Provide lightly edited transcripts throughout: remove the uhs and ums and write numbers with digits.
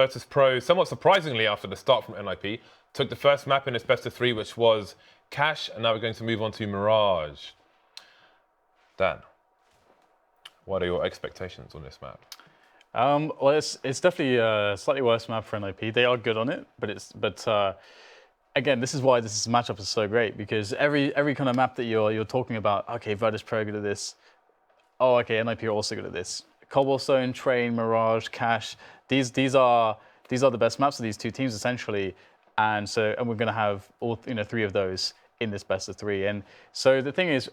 Virtus.Pro, somewhat surprisingly after the start from NIP, took the first map in its best of 3, which was Cash, and now we're going to move on to Mirage. Dan, what are your expectations on this map? Well, it's definitely a slightly worse map for NIP. They are good on it, but again, this is why this matchup is so great, because every kind of map that you're talking about, okay, Virtus.Pro good at this. Oh, okay, NIP are also good at this. Cobblestone, Train, Mirage, Cash. These are the best maps of these two teams essentially, and we're going to have all 3 of those in this best of 3. And so the thing is,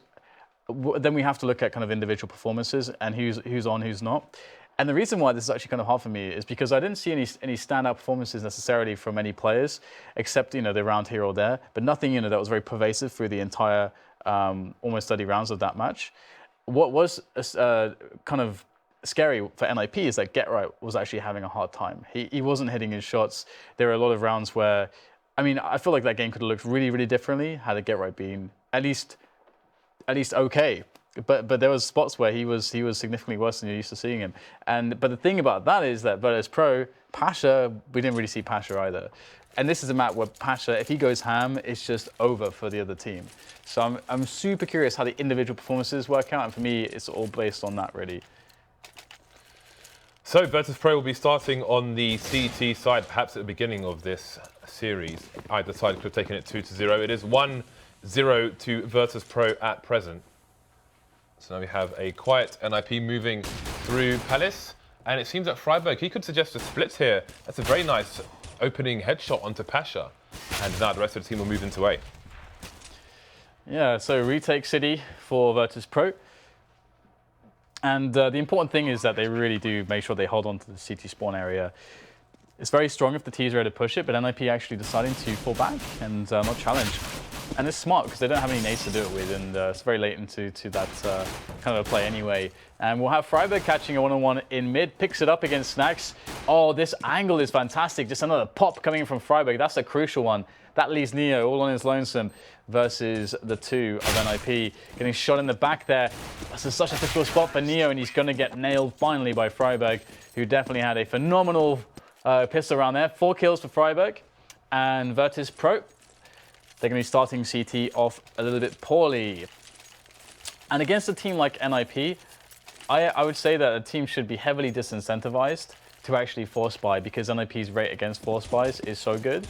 then we have to look at kind of individual performances and who's on, who's not. And the reason why this is actually kind of hard for me is because I didn't see any standout performances necessarily from any players, except the round here or there, but nothing that was very pervasive through the entire almost 30 rounds of that match. What was kind of scary for NIP is that GetRight was actually having a hard time. He wasn't hitting his shots. There were a lot of rounds where, I mean, I feel like that game could have looked really, really differently had the GetRight been at least okay. But there was spots where he was significantly worse than you're used to seeing him. But the thing about that is that Virtus.Pro, Pasha, we didn't really see Pasha either. And this is a map where Pasha, if he goes ham, it's just over for the other team. So I'm super curious how the individual performances work out, and for me, it's all based on that really. So Virtus.Pro will be starting on the CT side, perhaps at the beginning of this series. Either side could have taken it 2-0. It is 1-0 to Virtus.Pro at present. So now we have a quiet NIP moving through Palace, and it seems that Freiburg, he could suggest a split here. That's a very nice opening headshot onto Pasha, and now the rest of the team will move into A. Yeah, so retake City for Virtus.Pro. And the important thing is that they really do make sure they hold on to the CT spawn area. It's very strong if the T is ready to push it, but NIP actually deciding to fall back and not challenge. And it's smart because they don't have any nades to do it with, and it's very late into that kind of a play anyway. And we'll have Freiburg catching a one-on-one in mid, picks it up against Snacks. Oh, this angle is fantastic. Just another pop coming in from Freiburg. That's a crucial one. That leaves Neo all on his lonesome versus the 2 of NIP. Getting shot in the back there. This is such a difficult spot for Neo, and he's going to get nailed finally by Freiburg, who definitely had a phenomenal pistol around there. 4 kills for Freiburg. And Virtus.Pro, they're going to be starting CT off a little bit poorly. And against a team like NIP, I would say that a team should be heavily disincentivized to actually force buy, because NIP's rate against force buys is so good.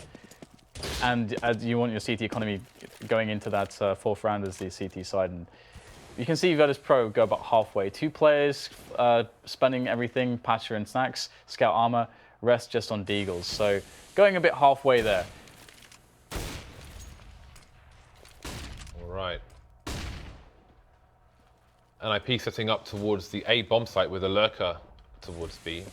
And you want your CT economy going into that 4th round as the CT side. And you can see Virtus.Pro go about halfway. 2 players spending everything, Patcher and Snacks, Scout Armor, rest just on Deagles. So going a bit halfway there. All right. NIP setting up towards the A bomb site with a lurker towards B.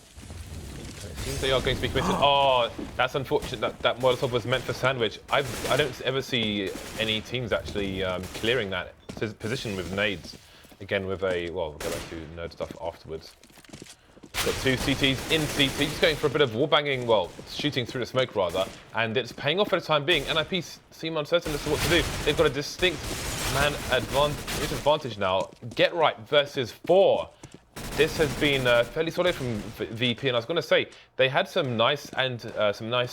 It seems they are going to be committed. Oh, that's unfortunate. That Molotov was meant for Sandwich. I don't ever see any teams actually clearing that position with nades. Again, with a, well, we'll go back to nerd stuff afterwards. Got 2 CTs in CT, just going for a bit of wallbanging, well, shooting through the smoke rather, and it's paying off for the time being. NIP seem uncertain as to what to do. They've got a distinct man advantage now. GetRight versus 4. This has been fairly solid from VP, and I was going to say they had some nice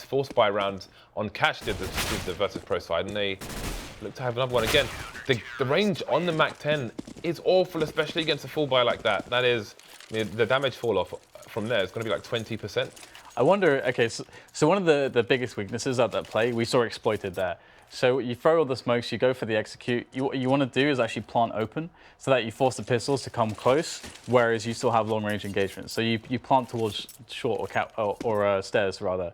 force buy rounds on Cash did the Virtus.Pro side, and they look to have another one again. The range on the Mac 10 is awful, especially against a full buy like that. That is, the damage fall off from there is going to be like 20%. I wonder, okay, so one of the biggest weaknesses of that play, we saw exploited there. So you throw all the smokes, you go for the execute. What you want to do is actually plant open so that you force the pistols to come close, whereas you still have long range engagement. So you plant towards short or stairs rather.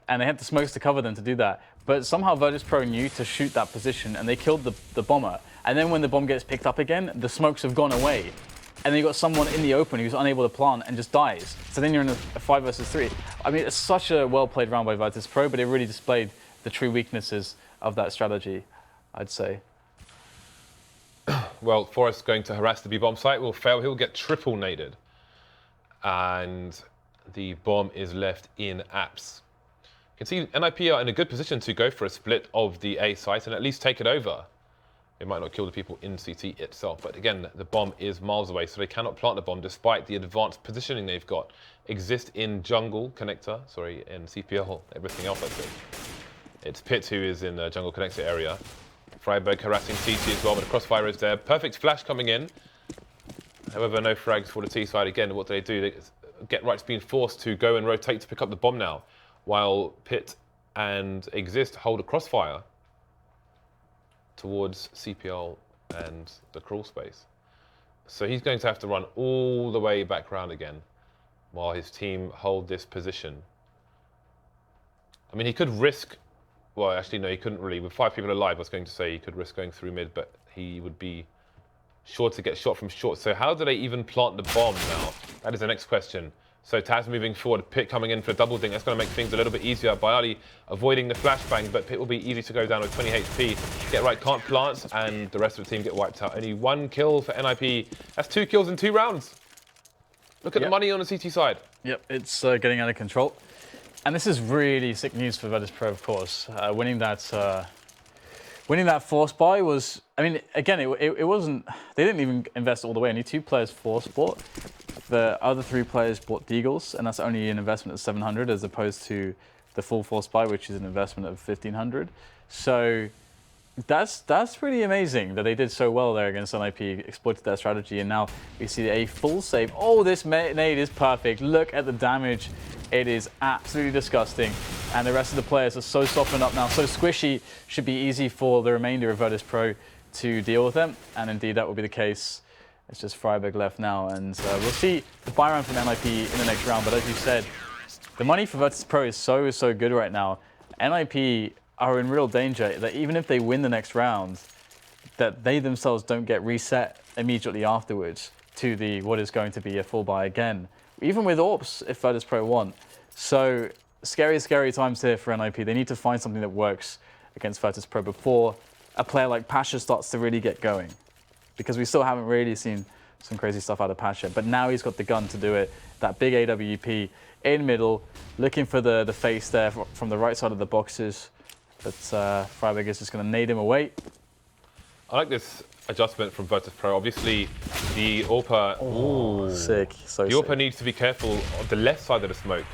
And they had the smokes to cover them to do that. But somehow Virtus.Pro knew to shoot that position, and they killed the bomber. And then when the bomb gets picked up again, the smokes have gone away. And then you got someone in the open who's unable to plant and just dies. So then you're in a 5 versus 3. I mean, it's such a well-played round by Virtus.Pro, but it really displayed the true weaknesses of that strategy, I'd say. Well, Forrest going to harass the B bomb site will fail. He'll get triple naded. And the bomb is left in apps. You can see NIP are in a good position to go for a split of the A site and at least take it over. It might not kill the people in CT itself, but again, the bomb is miles away, so they cannot plant the bomb despite the advanced positioning they've got. Exist in jungle connector, sorry, in CPL, everything else I think. It's Pit who is in the jungle connector area. Freiberg harassing CT as well, but the crossfire is there. Perfect flash coming in. However, no frags for the T side. Again, what do? They get right's being forced to go and rotate to pick up the bomb now, while Pit and Exist hold a crossfire towards CPL and the crawl space. So he's going to have to run all the way back round again while his team hold this position. I mean, he could risk, well, actually, no, he couldn't really. With 5 people alive, I was going to say he could risk going through mid, but he would be sure to get shot from short. So how do they even plant the bomb now? That is the next question. So Taz moving forward, Pit coming in for a double ding. That's going to make things a little bit easier. Bayali avoiding the flashbang, but Pit will be easy to go down with 20 HP. Get right, can't plant, and the rest of the team get wiped out. Only 1 kill for NIP. That's 2 kills in 2 rounds. Look at the money on the CT side. Yep, it's getting out of control. And this is really sick news for Virtus.Pro, of course. Winning that force buy was, I mean, again, it wasn't, they didn't even invest all the way. Only 2 players force bought. The other 3 players bought Deagles, and that's only an investment of 700 as opposed to the full force buy, which is an investment of 1500. So that's pretty amazing that they did so well there against NIP, exploited their strategy, and now we see a full save. Oh, this nade is perfect. Look at the damage. It is absolutely disgusting. And the rest of the players are so softened up now, so squishy. Should be easy for the remainder of Virtus.Pro to deal with them. And indeed, that will be the case. It's just Freiberg left now. And we'll see the buy round from NIP in the next round. But as you said, the money for Virtus.Pro is so good right now. NIP are in real danger that even if they win the next round, that they themselves don't get reset immediately afterwards to the what is going to be a full buy again. Even with AWPs, if Virtus.Pro want. So scary times here for NIP. They need to find something that works against Virtus.Pro before a player like Pasha starts to really get going. Because we still haven't really seen some crazy stuff out of Pasha. But now he's got the gun to do it. That big AWP in middle, looking for the face there from the right side of the boxes. But Freiberg is just going to nade him away. I like this adjustment from Virtus.Pro. Obviously, the AWPer... Sick. So the AWPer needs to be careful of the left side of the smoke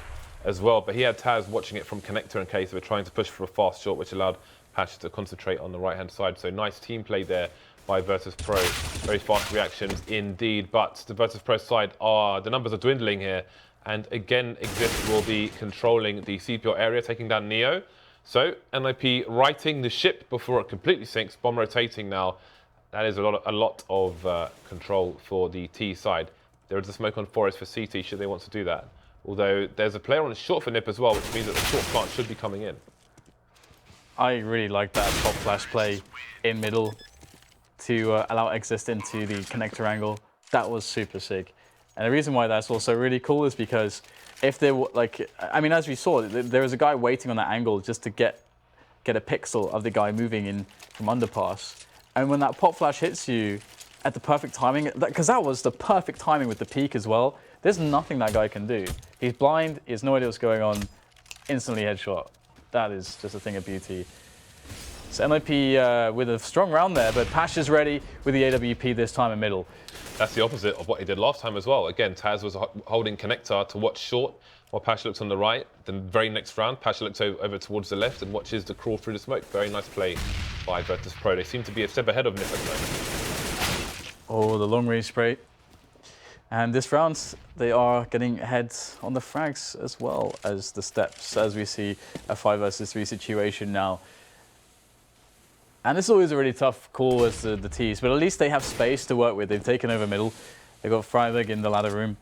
as well. But he had Taz watching it from connector in case they were trying to push for a fast shot, which allowed Pasha to concentrate on the right-hand side. So nice team play there by Virtus.Pro. Very fast reactions indeed. But the Virtus.Pro side the numbers are dwindling here. And again, Exist will be controlling the CPO area, taking down Neo. So NIP righting the ship before it completely sinks. Bomb rotating now. That is a lot of control for the T side. There is a smoke on forest for CT should they want to do that. Although there's a player on the short for NIP as well, which means that the short plant should be coming in. I really like that top flash play in middle to allow Exist into the connector angle. That was super sick. And the reason why that's also really cool is because if there were, like, I mean, as we saw, there was a guy waiting on that angle just to get a pixel of the guy moving in from underpass. And when that pop flash hits you at the perfect timing, because that was the perfect timing with the peak as well, there's nothing that guy can do. He's blind, he has no idea what's going on, instantly headshot. That is just a thing of beauty. So NIP with a strong round there, but Pasha's ready with the AWP this time in middle. That's the opposite of what he did last time as well. Again, Taz was holding connector to watch short while Pasha looked on the right. Then very next round, Pasha looks over towards the left and watches the crawl through the smoke. Very nice play by Virtus.Pro. They seem to be a step ahead of NIP at the moment. Oh, the long range spray. And this round, they are getting ahead on the frags as well as the steps, as we see a 5 versus 3 situation now. And it's always a really tough call as the Ts, but at least they have space to work with. They've taken over middle. They've got Freiberg in the ladder room.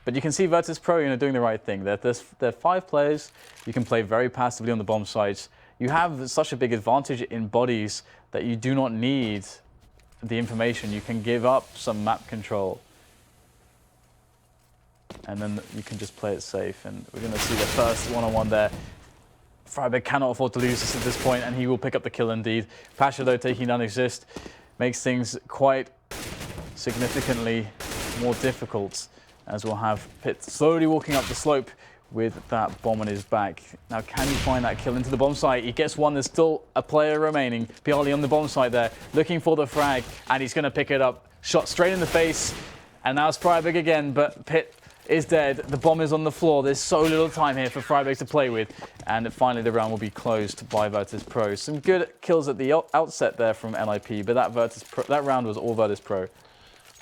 But you can see Virtus.Pro, doing the right thing. They're 5 players. You can play very passively on the bomb sites. You have such a big advantage in bodies that you do not need the information. You can give up some map control. And then you can just play it safe. And we're going to see the first one-on-one there. Freiberg cannot afford to lose this at this point, and he will pick up the kill indeed. Pasha, though, taking down Exist, makes things quite significantly more difficult, as we'll have Pit slowly walking up the slope with that bomb on his back. Now, can he find that kill into the bomb site? He gets one. There's still a player remaining. Piali on the bomb site there, looking for the frag, and he's going to pick it up. Shot straight in the face, and now it's Freiburg again, but Pitt is dead. The bomb is on the floor. There's so little time here for Freiburg to play with, and finally the round will be closed by Virtus.Pro. Some good kills at the outset there from NIP, but that round was all Virtus.Pro.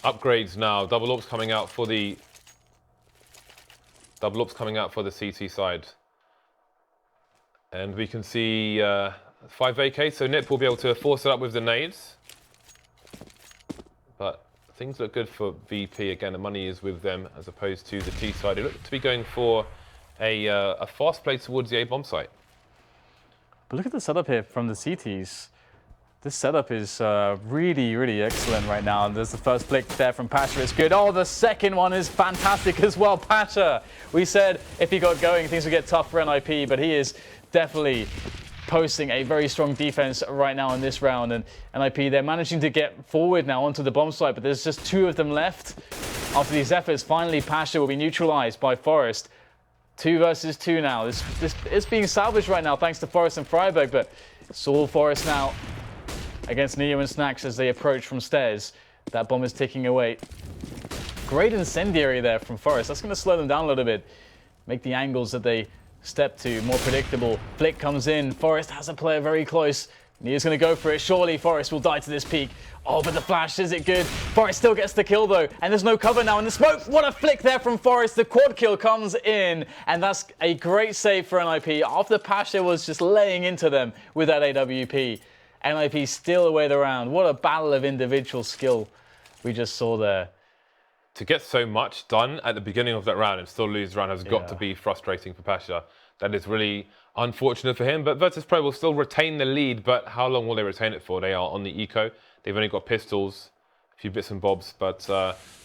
Upgrades now. Double orbs coming out for the CT side, and we can see 5 AK. So Nip will be able to force it up with the nades, but things look good for VP. Again, the money is with them as opposed to the T side. They look to be going for a fast play towards the A bomb site. But look at the setup here from the CTs. This setup is really, really excellent right now. There's the first flick there from Pasha. It's good. Oh, the second one is fantastic as well. Pasha, we said if he got going, things would get tough for NIP, but he is definitely posting a very strong defense right now in this round. And NIP, they're managing to get forward now onto the bomb site, but there's just 2 of them left. After these efforts, finally Pasha will be neutralized by Forest. 2 versus 2 now. This is being salvaged right now thanks to Forest and Freiburg, but it's all Forest now against Neo and Snacks as they approach from stairs. That bomb is ticking away. Great incendiary there from Forest. That's going to slow them down a little bit, make the angles that they step to more predictable. Flick comes in. Forest has a player very close. Neo's going to go for it. Surely Forest will die to this peak. Oh, but the flash, is it good? Forest still gets the kill though, and there's no cover now in the smoke. What a flick there from Forest. The quad kill comes in, and that's a great save for NIP after Pasha was just laying into them with that AWP. NIP still away the round. What a battle of individual skill we just saw there. To get so much done at the beginning of that round and still lose the round has got to be frustrating for Pasha. That is really unfortunate for him, but Virtus.Pro will still retain the lead, but how long will they retain it for? They are on the eco. They've only got pistols, a few bits and bobs, but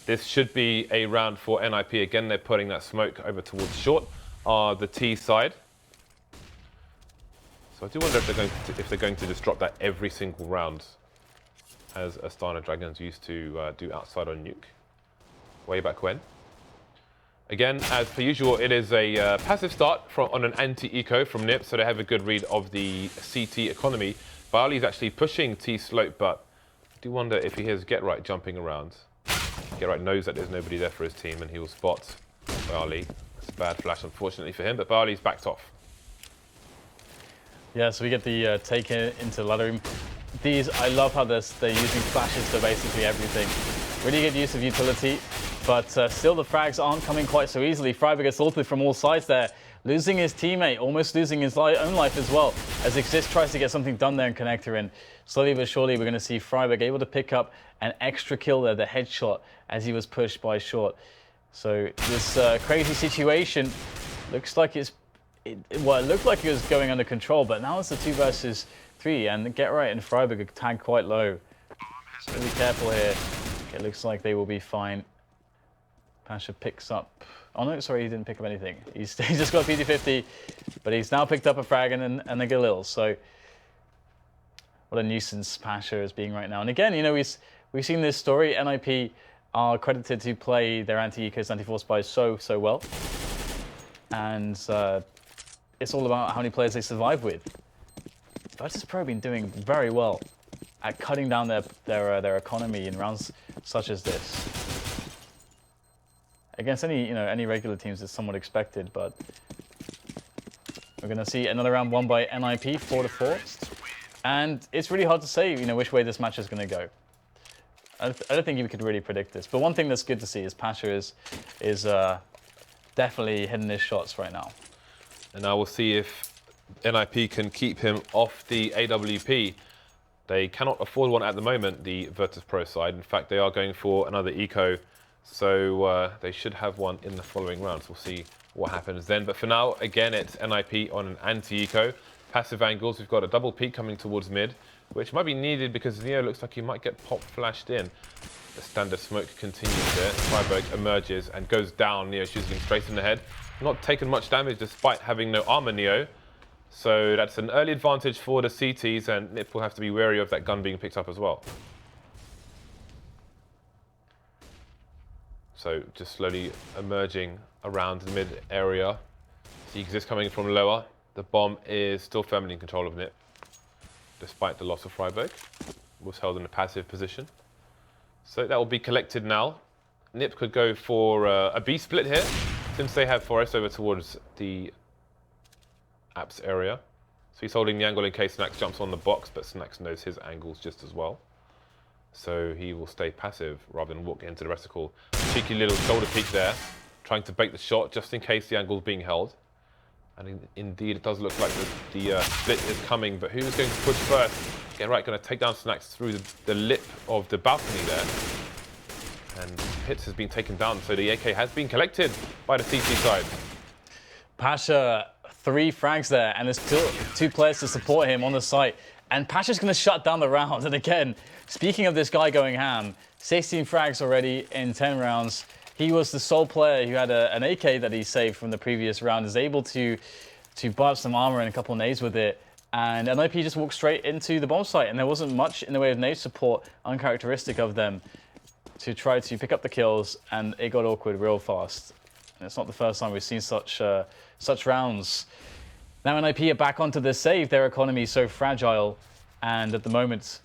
this should be a round for NIP. Again, they're putting that smoke over towards short, the T side. So I do wonder if they're going to just drop that every single round, as Astana Dragons used to do outside on Nuke, way back when. Again, as per usual, it is a passive start on an anti-eco from Nip, so they have a good read of the CT economy. Bali's actually pushing T-slope, but I do wonder if he hears Get Right jumping around. Get Right knows that there's nobody there for his team, and he will spot Bali. It's a bad flash, unfortunately for him, but Bali's backed off. Yeah, so we get the take into ladder room. These, I love how they're using flashes for basically everything. Really good use of utility, but still the frags aren't coming quite so easily. Freiburg gets ulted from all sides there, losing his teammate, almost losing his own life as well, as Exist tries to get something done there and connector in. Slowly but surely, we're going to see Freiburg able to pick up an extra kill there, the headshot, as he was pushed by Short. So this crazy situation looks like it looked like it was going under control, but now it's a 2 versus 3, and Get Right and Freiburg are tagged quite low. So be careful here. It looks like they will be fine. Pasha picks up. Oh no, sorry, he didn't pick up anything. He just got PT50, but he's now picked up a frag and a Galil. So what a nuisance Pasha is being right now. And again, you know, we've seen this story. NIP are credited to play their anti-ecos, anti-force buys so well, and it's all about how many players they survive with. Virtus.Pro have been doing very well at cutting down their economy in rounds such as this. Against any regular teams, it's somewhat expected, but we're going to see another round won by NIP, 4-4, and it's really hard to say, which way this match is going to go. I don't think you could really predict this, but one thing that's good to see is Pasha is definitely hitting his shots right now. And now we'll see if NIP can keep him off the AWP. They cannot afford one at the moment, the Virtus.Pro side. In fact, they are going for another eco, so they should have one in the following rounds. We'll see what happens then. But for now, again, it's NIP on an anti-eco. Passive angles, we've got a double peek coming towards mid, which might be needed because Neo looks like he might get pop flashed in. The standard smoke continues there. Freiburg emerges and goes down. Neo shoots him straight in the head. Not taken much damage despite having no armor, Neo. So that's an early advantage for the CTs, and Nip will have to be wary of that gun being picked up as well. So just slowly emerging around the mid area. The ECS coming from lower. The bomb is still firmly in control of Nip, despite the loss of Freiburg. Was held in a passive position. So that will be collected now. Nip could go for a B split here, since they have Forest over towards the apps area. So he's holding the angle in case Snax jumps on the box, but Snax knows his angles just as well. So he will stay passive rather than walk into the reticle. Cheeky little shoulder peek there, trying to bait the shot just in case the angle is being held. And indeed, it does look like the split is coming, but who's going to push first? Yeah, right, going to take down Snax through the lip of the balcony there. And Hits has been taken down, so the AK has been collected by the CT side. Pasha, 3 frags there, and there's still 2 players to support him on the site. And Pasha's going to shut down the round. And again, speaking of this guy going ham, 16 frags already in 10 rounds. He was the sole player who had an AK that he saved from the previous round, is able to buy up some armor and a couple of nades with it. And NIP just walked straight into the bomb site, and there wasn't much in the way of nade support, uncharacteristic of them, to try to pick up the kills, and it got awkward real fast. And it's not the first time we've seen such rounds. Now NIP are back onto the save. Their economy is so fragile, and at the moment,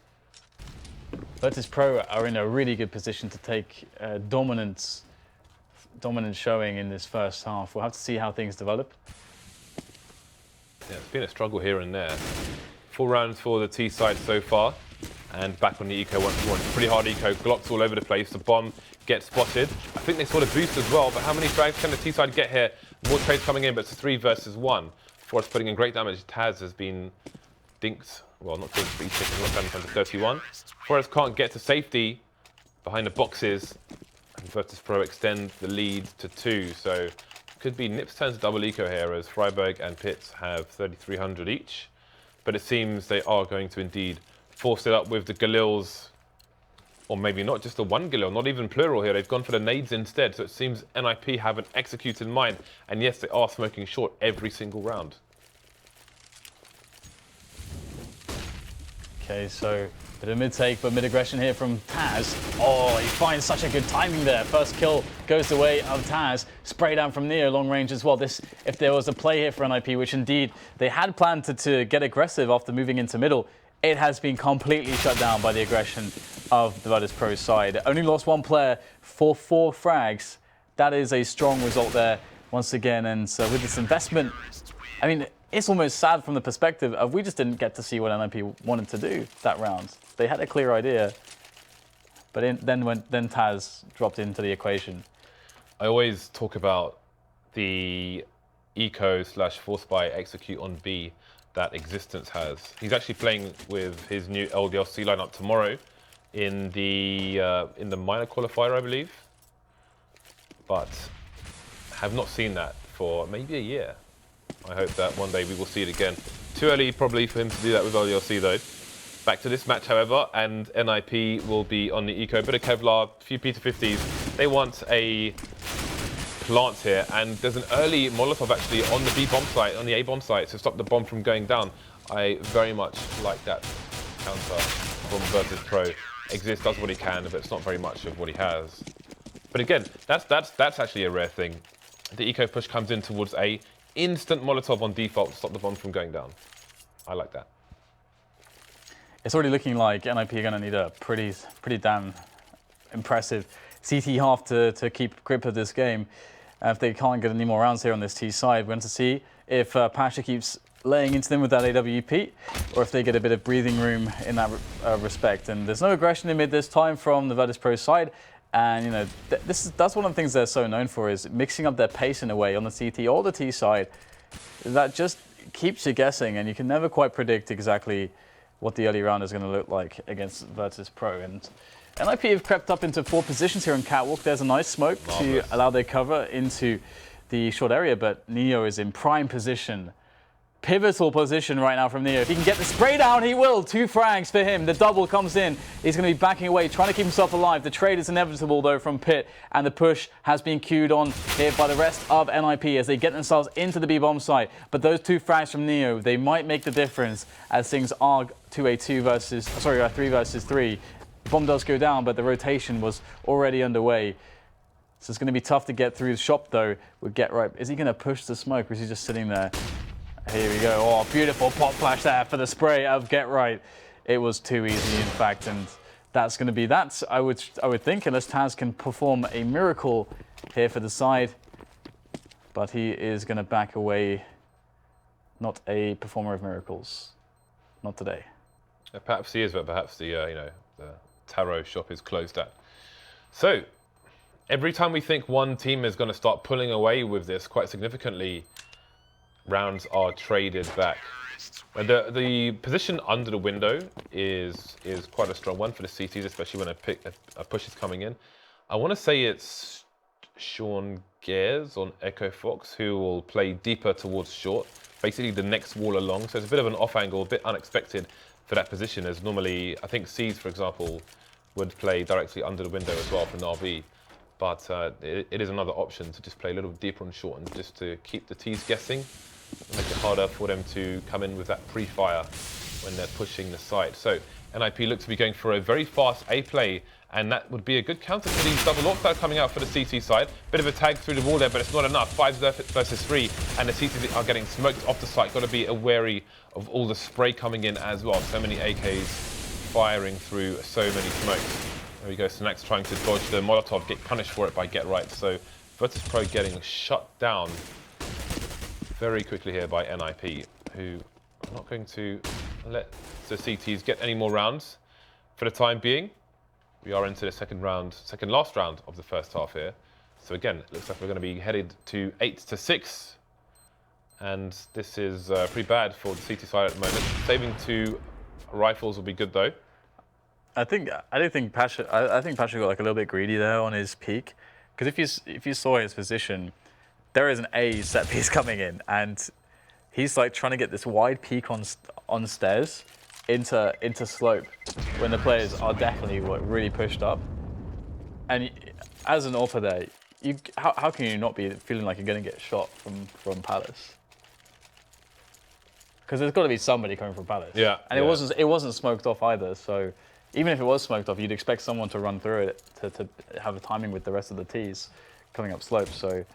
Virtus.Pro are in a really good position to take dominant showing in this first half. We'll have to see how things develop. Yeah, it's been a struggle here and there. 4 rounds for the T side so far, and back on the eco once more. Pretty hard eco, Glocks all over the place. The bomb gets spotted. I think they saw the boost as well, but how many frags can the T side get here? More trades coming in, but it's 3 versus 1. Forrest putting in great damage. Taz has been dinked. Well, not dinked, but he's taking a lot of damage down to 31. Forrest can't get to safety behind the boxes. And Virtus.Pro extend the lead to 2, so could be Nip's turn to double eco here, as Freiburg and Pitts have 3,300 each. But it seems they are going to indeed force it up with the Galils, or maybe not just the one Galil, not even plural here. They've gone for the nades instead, so it seems NIP have an execute in mind. And yes, they are smoking short every single round. Okay, so bit of mid-take, but mid-aggression here from Taz. Oh, he finds such a good timing there. First kill goes the way of Taz. Spray down from near, long range as well. This, if there was a play here for NIP, which indeed they had planned to get aggressive after moving into middle, it has been completely shut down by the aggression of the Virtus.Pro side. Only lost 1 player for 4 frags. That is a strong result there once again. And so with this investment, I mean, it's almost sad from the perspective of we just didn't get to see what NIP wanted to do that round. They had a clear idea, but then Taz dropped into the equation. I always talk about the eco/force buy execute on B that Existence has. He's actually playing with his new LDLC lineup tomorrow in the minor qualifier, I believe, but have not seen that for maybe a year. I hope that one day we will see it again. Too early probably for him to do that with LDLC though. Back to this match, however, and NIP will be on the eco. Bit of Kevlar, few P250s. They want a plant here, and there's an early Molotov actually on the B bomb site, on the A bomb site, to stop the bomb from going down. I very much like that counter from Virtus.Pro. Exist does what he can, but it's not very much of what he has. But again, that's actually a rare thing. The eco push comes in towards A. Instant Molotov on default to stop the bomb from going down. I like that. It's already looking like NIP are going to need a pretty damn impressive CT half to keep grip of this game. If they can't get any more rounds here on this T side, we're going to see if Pasha keeps laying into them with that AWP, or if they get a bit of breathing room in that respect. And there's no aggression in mid this time from the Virtus.Pro side. And you know, that's one of the things they're so known for, is mixing up their pace in a way on the CT or the T side that just keeps you guessing, and you can never quite predict exactly what the early round is going to look like against Virtus.Pro. And NIP have crept up into 4 positions here on Catwalk. There's a nice smoke to allow their cover into the short area, but Neo is in prime position. Pivotal position right now from Neo. If he can get the spray down, he will. 2 frags for him. The double comes in. He's going to be backing away, trying to keep himself alive. The trade is inevitable, though, from Pitt, and the push has been queued on here by the rest of NIP as they get themselves into the B-bomb site. But those 2 frags from Neo, they might make the difference as things are 3 versus 3. Bomb does go down, but the rotation was already underway. So it's going to be tough to get through the shop though with Get Right. Is he going to push the smoke or is he just sitting there? Here we go. Oh, beautiful pop flash there for the spray of Get Right. It was too easy, in fact, and that's going to be that. I would think, unless Taz can perform a miracle here for the side, but he is going to back away. Not a performer of miracles, not today. Perhaps he is, but perhaps the the tarot shop is closed at. So every time we think one team is going to start pulling away with this quite significantly, rounds are traded back. And the position under the window is quite a strong one for the CTs, especially when a push is coming in. I want to say it's Sean Gares on Echo Fox who will play deeper towards short, basically the next wall along. So it's a bit of an off angle, a bit unexpected for that position, as normally I think C's, for example, would play directly under the window as well for an RV. But it is another option to just play a little deeper on short and just to keep the T's guessing and make it harder for them to come in with that pre-fire when they're pushing the site. So NIP looks to be going for a very fast A play, and that would be a good counter for these double ops that are coming out for the CT side. Bit of a tag through the wall there, but it's not enough. 5 versus 3, and the CTs are getting smoked off the site. Got to be wary of all the spray coming in as well. So many AKs firing through so many smokes. There we go, Snack's trying to dodge the Molotov, get punished for it by Get Right. So Virtus.Pro getting shut down very quickly here by NIP, who are not going to let the CTs get any more rounds for the time being. We are into the second last round of the first half here. So again, it looks like we're going to be headed to 8-6. And this is pretty bad for the CT side at the moment. Saving 2 rifles will be good though. I think Pasha got like a little bit greedy there on his peak, because if you saw his position, there is an A set piece coming in, and he's like trying to get this wide peak on stairs into slope when the players are definitely really pushed up. And as an AWPer there, how can you not be feeling like you're going to get shot from Palace? Because there's got to be somebody coming from Palace. Yeah. And it wasn't smoked off either. So even if it was smoked off, you'd expect someone to run through it to have a timing with the rest of the T's coming up slope. So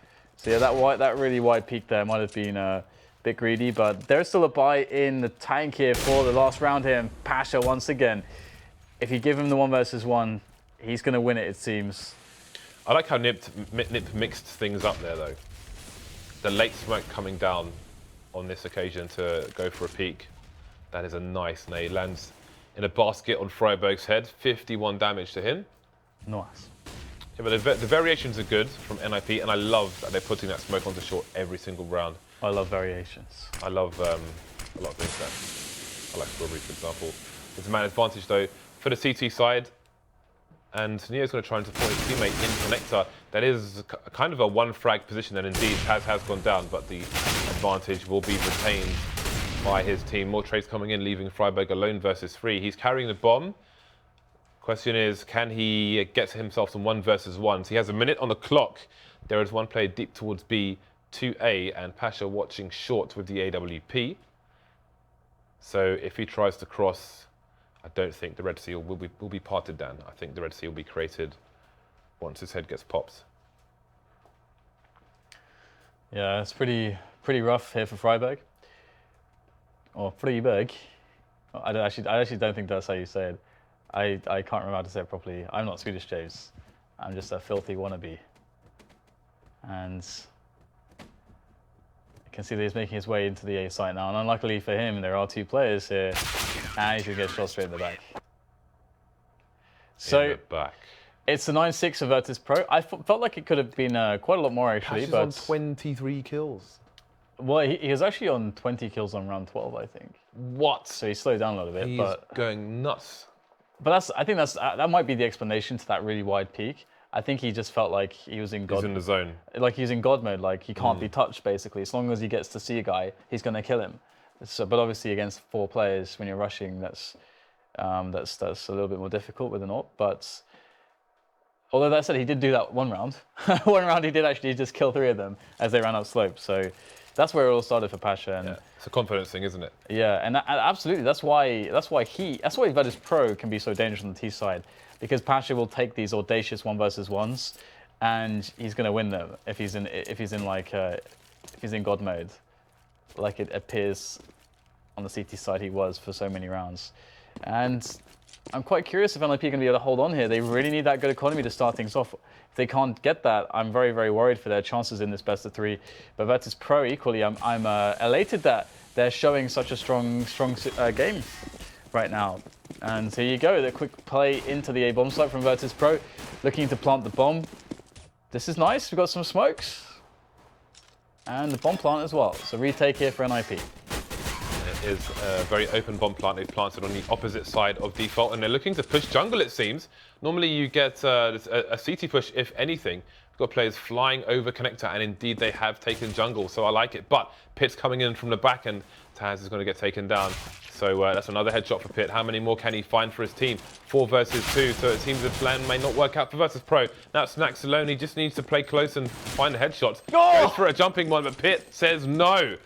yeah, that really wide peak there might have been a bit greedy, but there's still a buy in the tank here for the last round here. And Pasha once again, if you give him the 1 versus 1, he's going to win it seems. I like how Nip mixed things up there though. The late smoke coming down on this occasion to go for a peek. That is a nice nade. Lands in a basket on Freiberg's head. 51 damage to him. Nice. Yeah, but the variations are good from NIP, and I love that they're putting that smoke onto short every single round. I love variations. I love a lot of things there. I like Strawberry, for example. There's a man advantage though for the CT side. And Neo's going to try and support his teammate in connector. That is kind of a 1 frag position, and indeed has gone down, but the advantage will be retained by his team. More trades coming in, leaving Freiberg alone versus 3. He's carrying the bomb. Question is, can he get himself some 1 versus 1? So he has a minute on the clock. There is one player deep towards B, 2A, and Pasha watching short with the AWP. So if he tries to cross, I don't think the Red Seal will be parted down. I think the Red Seal will be created once his head gets popped. Yeah, it's pretty rough here for Freiberg. Or Freiberg. I actually don't think that's how you say it. I can't remember how to say it properly. I'm not Swedish, James. I'm just a filthy wannabe. And you can see that he's making his way into the A site now. And unluckily for him, there are 2 players here. And he's going to get shot straight in the back. So In the back. It's a 9-6 for Virtus.Pro. I felt like it could have been quite a lot more actually. Pasha's but on 23 kills. Well, he was actually on 20 kills on round 12, I think. What? So he slowed down a little bit. He's going nuts. But I think that might be the explanation to that really wide peak. I think he just felt like he was in God. He's in the zone. Like he's in God mode. Like he can't be touched basically. As long as he gets to see a guy, he's going to kill him. So, but obviously against 4 players when you're rushing, that's a little bit more difficult with an AWP. But although that said, he did do that 1 round. 1 round he did actually just kill 3 of them as they ran up slope. So that's where it all started for Pasha. And yeah. It's a confidence thing, isn't it? Yeah, and absolutely, that's why Virtus.Pro can be so dangerous on the T side, because Pasha will take these audacious 1 versus 1s and he's going to win them if he's in God mode, like it appears on the CT side he was for so many rounds. And I'm quite curious if NIP are going to be able to hold on here. They really need that good economy to start things off. If they can't get that, I'm very, very worried for their chances in this best of 3. But Virtus.Pro equally, I'm elated that they're showing such a strong game right now. And here you go, the quick play into the A bomb site from Virtus.Pro, looking to plant the bomb. This is nice, we've got some smokes. And the bomb plant as well. So retake here for NIP. It is a very open bomb plant. They've planted on the opposite side of default, and they're looking to push jungle, it seems. Normally you get a CT push, if anything. We've got players flying over connector, and indeed they have taken jungle, so I like it. But Pitt's coming in from the back, and Taz is going to get taken down. So that's another headshot for Pitt. How many more can he find for his team? 4 versus 2, so it seems the plan may not work out for Virtus.Pro. Now Snax alone, he just needs to play close and find the headshots. Oh! Goes for a jumping one, but Pitt says no.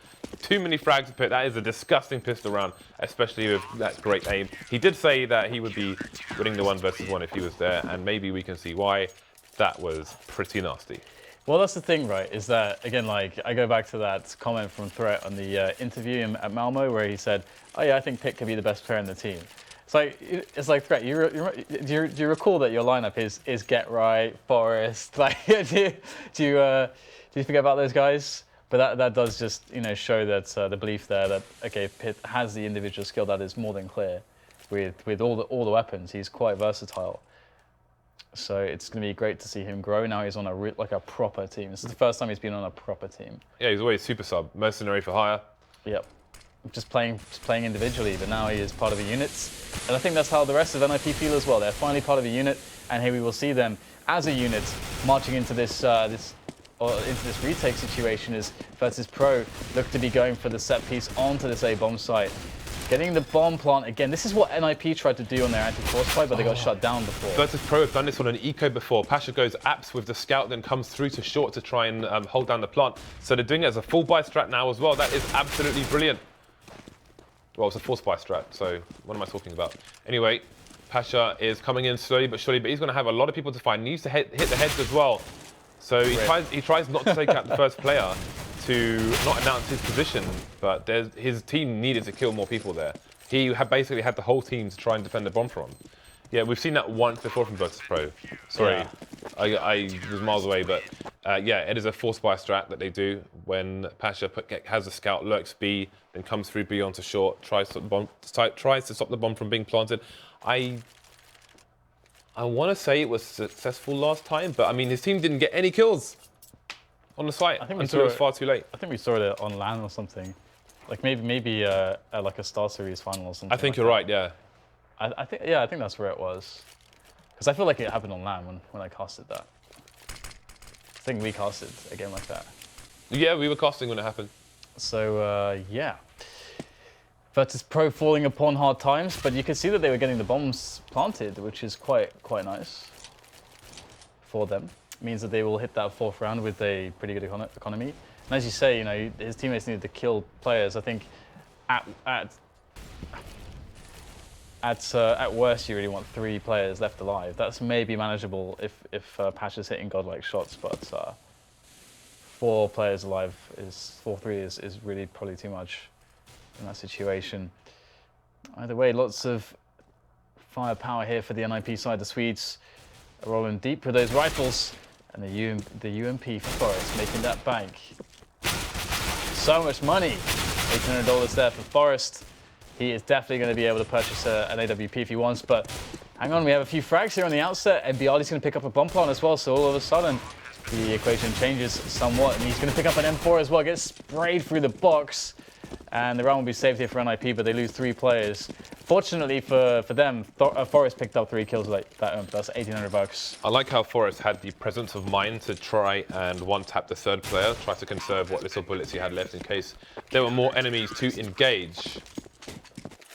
Too many frags to Pitt. That is a disgusting pistol round, especially with that great aim. He did say that he would be winning the 1 versus 1 if he was there, and maybe we can see why. That was pretty nasty. Well, that's the thing, right, is that, again, like, I go back to that comment from Threat on the interview at Malmo where he said, oh yeah, I think Pitt could be the best player in the team. It's like Threat, do you recall that your lineup is Get Right, Forest, like, do you forget about those guys? But that does just, show that the belief there that, okay, Pitt has the individual skill that is more than clear. With all the weapons, he's quite versatile. So it's going to be great to see him grow. Now he's on a proper team. This is the first time he's been on a proper team. Yeah, he's always super sub, mercenary for hire. Yep. Just playing individually, but now he is part of a unit. And I think that's how the rest of NIP feel as well. They're finally part of a unit, and here we will see them as a unit marching into this retake situation as Virtus.Pro look to be going for the set piece onto this A bomb site. Getting the bomb plant again. This is what NIP tried to do on their anti-force fight, but they got shut down before. Virtus.Pro have done this on an eco before. Pasha goes apps with the scout, then comes through to short to try and hold down the plant. So they're doing it as a full buy strat now as well. That is absolutely brilliant. Well, it's a force buy strat, so what am I talking about? Anyway, Pasha is coming in slowly but surely, but he's going to have a lot of people to find. He needs to hit the heads as well. So he tries not to take out the first player to not announce his position, but his team needed to kill more people there. He basically had the whole team to try and defend the bomb from him. Yeah, we've seen that once before from Virtus.Pro. Sorry, yeah. I was miles away, but yeah, it is a force buy strat that they do when Pasha has a scout, lurks B, then comes through B onto short, tries to stop the bomb from being planted. I want to say it was successful last time, but I mean, his team didn't get any kills on the site until it was far too late. I think we saw it on LAN or something. Like maybe like a Star Series final or something. I think you're right, yeah. I think that's where it was. Because I feel like it happened on LAN when I casted that. I think we casted a game like that. Yeah, we were casting when it happened. So yeah. Virtus.Pro falling upon hard times, but you could see that they were getting the bombs planted, which is quite nice for them. It means that they will hit that 4th round with a pretty good economy. And as you say, his teammates needed to kill players. I think at worst you really want 3 players left alive. That's maybe manageable if Pasha's hitting godlike shots, but 4 players alive 4-3 is really probably too much in that situation. Either way, lots of firepower here for the NIP side. The Swedes are rolling deep with those rifles, and the UMP for Forest making that bank. So much money, $800 there for Forest. He is definitely going to be able to purchase an AWP if he wants, but hang on, we have a few frags here on the outset, and Biali's going to pick up a bomb plant as well, so all of a sudden the equation changes somewhat, and he's going to pick up an M4 as well, gets sprayed through the box. And the round will be saved here for NIP, but they lose 3 players. Fortunately for them, Forest picked up 3 kills like that. That's $1,800. I like how Forest had the presence of mind to try and one-tap the 3rd player, try to conserve what little bullets he had left in case there were more enemies to engage.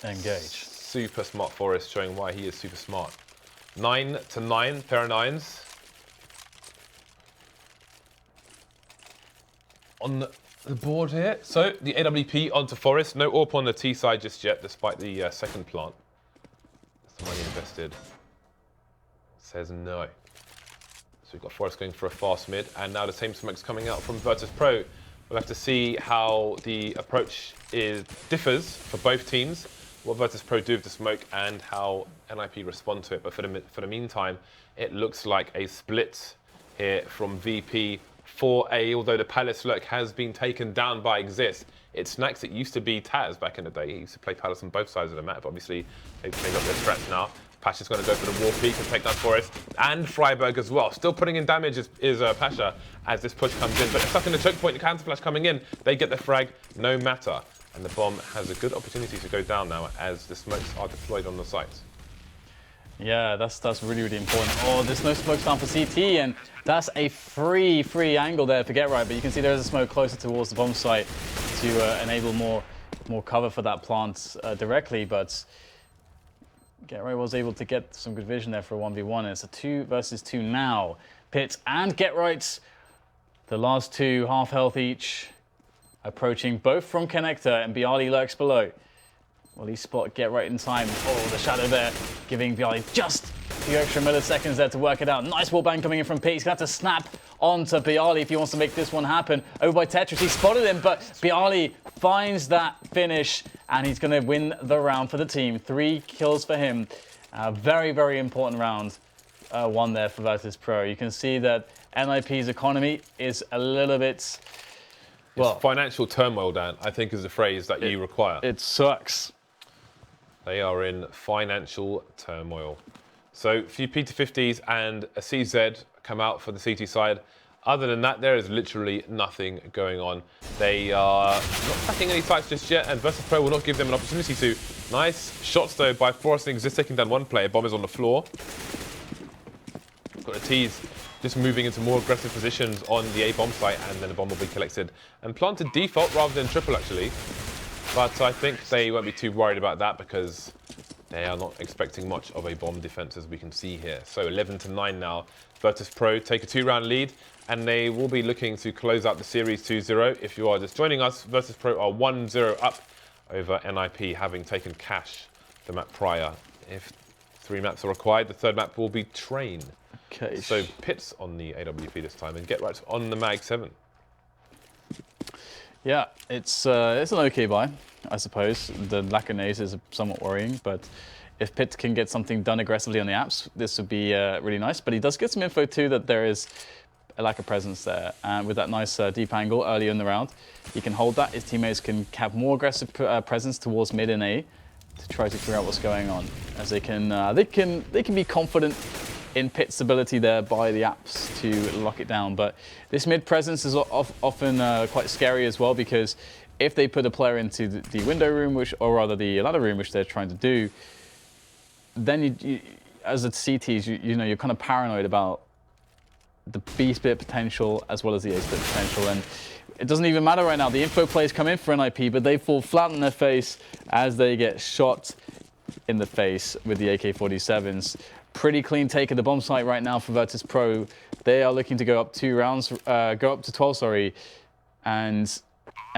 Super smart Forest, showing why he is super smart. 9-9, pair of 9s. On the board here. So the AWP onto Forest. No AWP on the T side just yet, despite the 2nd plant. That's the money invested. Says no. So we've got Forest going for a fast mid, and now the same smokes coming out from Virtus.Pro. We'll have to see how the approach differs for both teams, what Virtus.Pro do with the smoke, and how NIP respond to it. But for the meantime, it looks like a split here from VP for A, although the Palace Lurk has been taken down by Exist. It's Snacks. It used to be Taz back in the day. He used to play Palace on both sides of the map. Obviously, they've changed up their strats now. Pasha's going to go for the War Peak and take down Forest, and Freiburg as well. Still putting in damage is Pasha as this push comes in, but stuck in the choke point, the counter flash coming in. They get the frag, no matter. And the bomb has a good opportunity to go down now as the smokes are deployed on the site. Yeah, that's really, really important. Oh, there's no smokes down for CT, and that's a free angle there for Get Right, but you can see there is a smoke closer towards the bomb site to enable more cover for that plant directly, but Get Right was able to get some good vision there for a 1v1, and it's a 2 versus 2 now. Pit and Get Right, the last two, half health each, approaching both from Connector, and Bialy lurks below. Will he spot Get Right in time? Oh, the shadow there, giving Bialy just a few extra milliseconds there to work it out. Nice wallbang coming in from Pete. He's going to have to snap onto Bialy if he wants to make this one happen. Over by Tetris, he spotted him, but Bialy finds that finish, and he's going to win the round for the team. 3 kills for him. Very, very important round one there for Virtus.Pro. You can see that NIP's economy is a little bit, well, it's financial turmoil, Dan, I think is the phrase that you require. It sucks. They are in financial turmoil. So a few P250s and a CZ come out for the CT side. Other than that, there is literally nothing going on. They are not attacking any sites just yet, and Virtus.Pro will not give them an opportunity to. Nice shots, though, by Forest and Exist, taking down one player. Bomb is on the floor. Got a tease, just moving into more aggressive positions on the A bomb site, and then the bomb will be collected and planted default rather than triple, actually. But I think they won't be too worried about that because they are not expecting much of a bomb defense, as we can see here. So 11-9 now. Virtus.Pro take a 2-round lead, and they will be looking to close out the series 2-0. If you are just joining us, Virtus.Pro are 1-0 up over NIP, having taken cash the map prior. If 3 maps are required, the 3rd map will be Train. Okay. So Pit's on the AWP this time, and Get Right's on the Mag 7. Yeah, it's an okay buy, I suppose. The lack of nades is somewhat worrying, but if Pitt can get something done aggressively on the apps, this would be really nice. But he does get some info too that there is a lack of presence there. And with that nice deep angle early in the round, he can hold that. His teammates can have more aggressive presence towards mid and A to try to figure out what's going on, as they can be confident in Pitt's ability there by the apps to lock it down. But this mid presence is often quite scary as well, because if they put a player into the window room, or rather the ladder room, which they're trying to do, then you as a CTs, you know, you're kind of paranoid about the B split potential as well as the A split potential. And it doesn't even matter right now. The info plays come in for NIP, but they fall flat on their face as they get shot in the face with the AK-47s. Pretty clean take at the bomb site right now for Virtus.Pro. They are looking to go up 2 rounds, go up to 12, sorry, and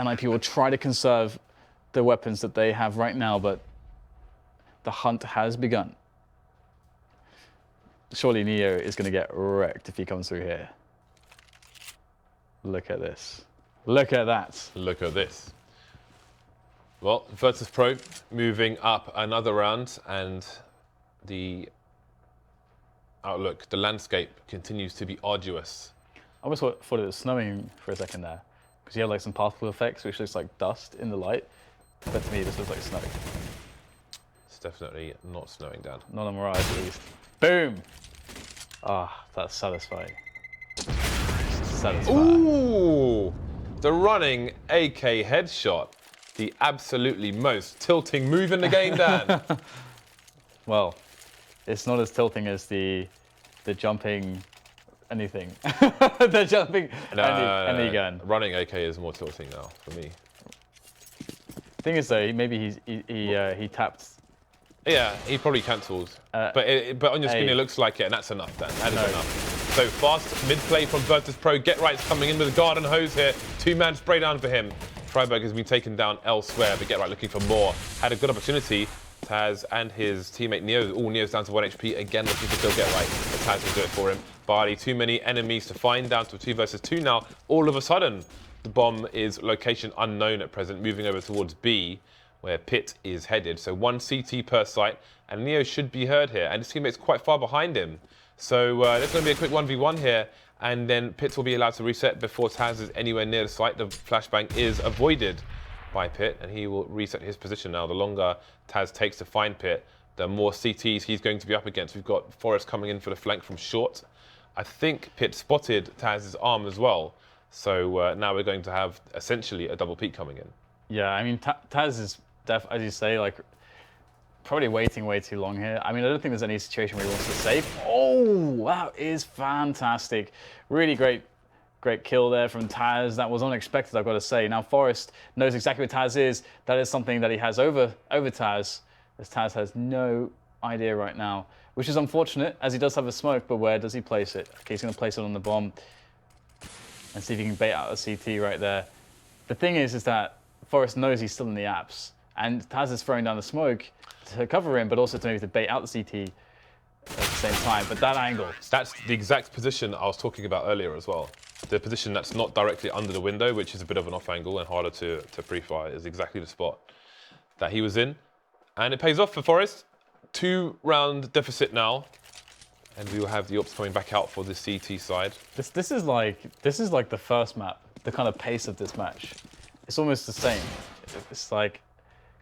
NIP will try to conserve the weapons that they have right now, but the hunt has begun. Surely Neo is going to get wrecked if he comes through here. Look at this. Look at that. Look at this. Well, Virtus.Pro moving up another round, and the outlook, the landscape continues to be arduous. I almost thought it was snowing for a second there, because you have like some particle effects which looks like dust in the light, but to me this looks like snow. It's definitely not snowing, Dan. Not on Mirage at least. Boom! Ah, that's satisfying. Satisfying. Ooh! The running AK headshot. The absolutely most tilting move in the game, Dan. Well, it's not as tilting as the jumping anything. The jumping any gun. Running AK is more tilting now for me. Thing is though, maybe he tapped. Yeah, he probably cancelled. But on your screen it looks like it, and that's enough, Dan. That is enough. So fast mid play from Virtus.Pro. Get Right's coming in with a garden hose here. 2-man spray down for him. Freiburg has been taken down elsewhere, but Get Right looking for more. Had a good opportunity. Taz and his teammate Neo, all Neo's down to 1 HP, again looking to kill Get Right. Taz will do it for him. Barley, too many enemies to find, down to 2 versus 2 now. All of a sudden, the bomb is location unknown at present, moving over towards B, where Pit is headed. So 1 CT per site, and Neo should be heard here. And his teammate's quite far behind him. So there's going to be a quick 1v1 here, and then Pit will be allowed to reset before Taz is anywhere near the site. The flashbang is avoided by Pit, and he will reset his position now. The longer Taz takes to find Pit, the more CTs he's going to be up against. We've got Forrest coming in for the flank from short. I think Pit spotted Taz's arm as well. So now we're going to have essentially a double peak coming in. Yeah, I mean, Taz is, as you say, like, probably waiting way too long here. I mean, I don't think there's any situation where he wants to save. Oh, that is fantastic. Really great kill there from Taz. That was unexpected, I've got to say. Now, Forrest knows exactly where Taz is. That is something that he has over Taz, as Taz has no idea right now, which is unfortunate, as he does have a smoke, but where does he place it? Okay, he's going to place it on the bomb and see if he can bait out a CT right there. The thing is that Forrest knows he's still in the apps, and Taz is throwing down the smoke to cover him, but also to maybe to bait out the CT at the same time. But that angle. That's the exact position I was talking about earlier as well. The position that's not directly under the window, which is a bit of an off angle and harder to pre-fire, is exactly the spot that he was in. And it pays off for Forrest. 2-round deficit now. And we will have the ops coming back out for the CT side. This is like the first map, the kind of pace of this match. It's almost the same. It's like,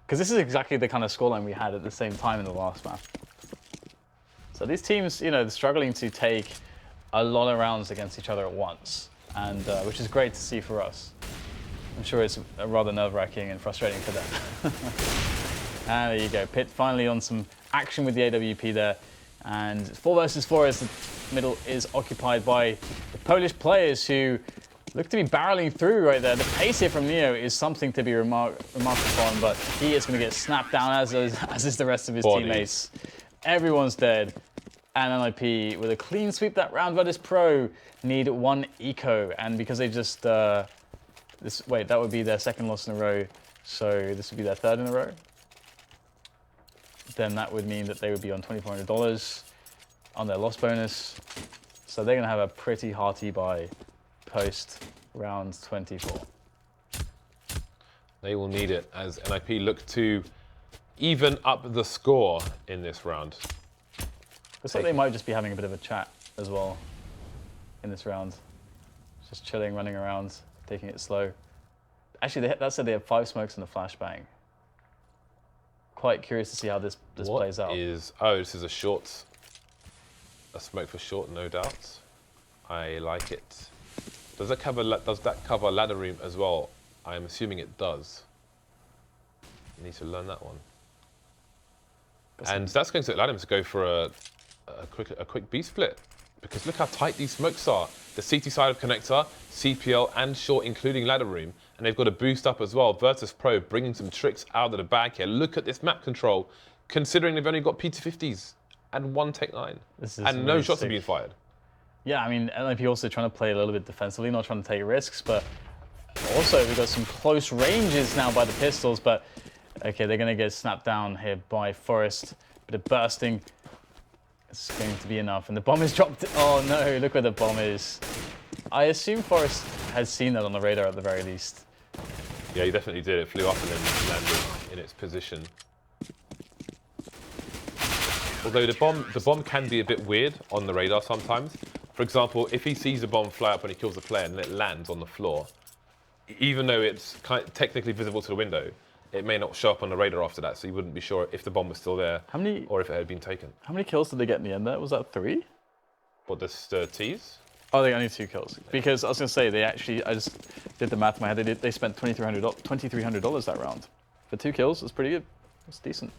because this is exactly the kind of scoreline we had at the same time in the last map. So these teams, you know, they're struggling to take a lot of rounds against each other at once, and which is great to see for us. I'm sure it's rather nerve-wracking and frustrating for them. And there you go, Pit finally on some action with the AWP there. And 4 versus 4 as the middle is occupied by the Polish players who look to be barreling through right there. The pace here from Neo is something to be remarked upon, but he is going to get snapped down as is the rest of his teammates. Everyone's dead. And NIP with a clean sweep that round. Virtus.Pro need 1 eco, and because they just that would be their 2nd loss in a row, so this would be their 3rd in a row. Then that would mean that they would be on $2,400 on their loss bonus. So they're going to have a pretty hearty buy post round 24. They will need it as NIP look to even up the score in this round. Looks like they might just be having a bit of a chat as well in this round. Just chilling, running around, taking it slow. Actually, that said they have 5 smokes and a flashbang. Quite curious to see how this plays out. This is a smoke for short, no doubt. I like it. Does that cover ladder room as well? I'm assuming it does. You need to learn that one. And that's going to allow him to go for a quick B split, because look how tight these smokes are. The CT side of connector, CPL and short, including ladder room, and they've got a boost up as well. Virtus.Pro bringing some tricks out of the bag here. Look at this map control, considering they've only got P250s and 1 Tech 9, and no shots are being fired. Yeah, I mean, NIP also trying to play a little bit defensively, not trying to take risks, but also we've got some close ranges now by the pistols, but okay, they're going to get snapped down here by Forrest. Bit of bursting. It's going to be enough, and the bomb is dropped. Oh no, look where the bomb is. I assume Forrest has seen that on the radar at the very least. Yeah, he definitely did. It flew up and then landed in its position. Although the bomb can be a bit weird on the radar sometimes. For example, if he sees a bomb fly up when he kills a player and then it lands on the floor, even though it's technically visible to the window, it may not show up on the radar after that, so you wouldn't be sure if the bomb was still there or if it had been taken. How many kills did they get in the end there? Was that 3? What, the T's? Oh, they only 2 kills. Because I was going to say, I just did the math in my head. They spent $2,300 that round. For 2 kills, that's pretty good. That's decent.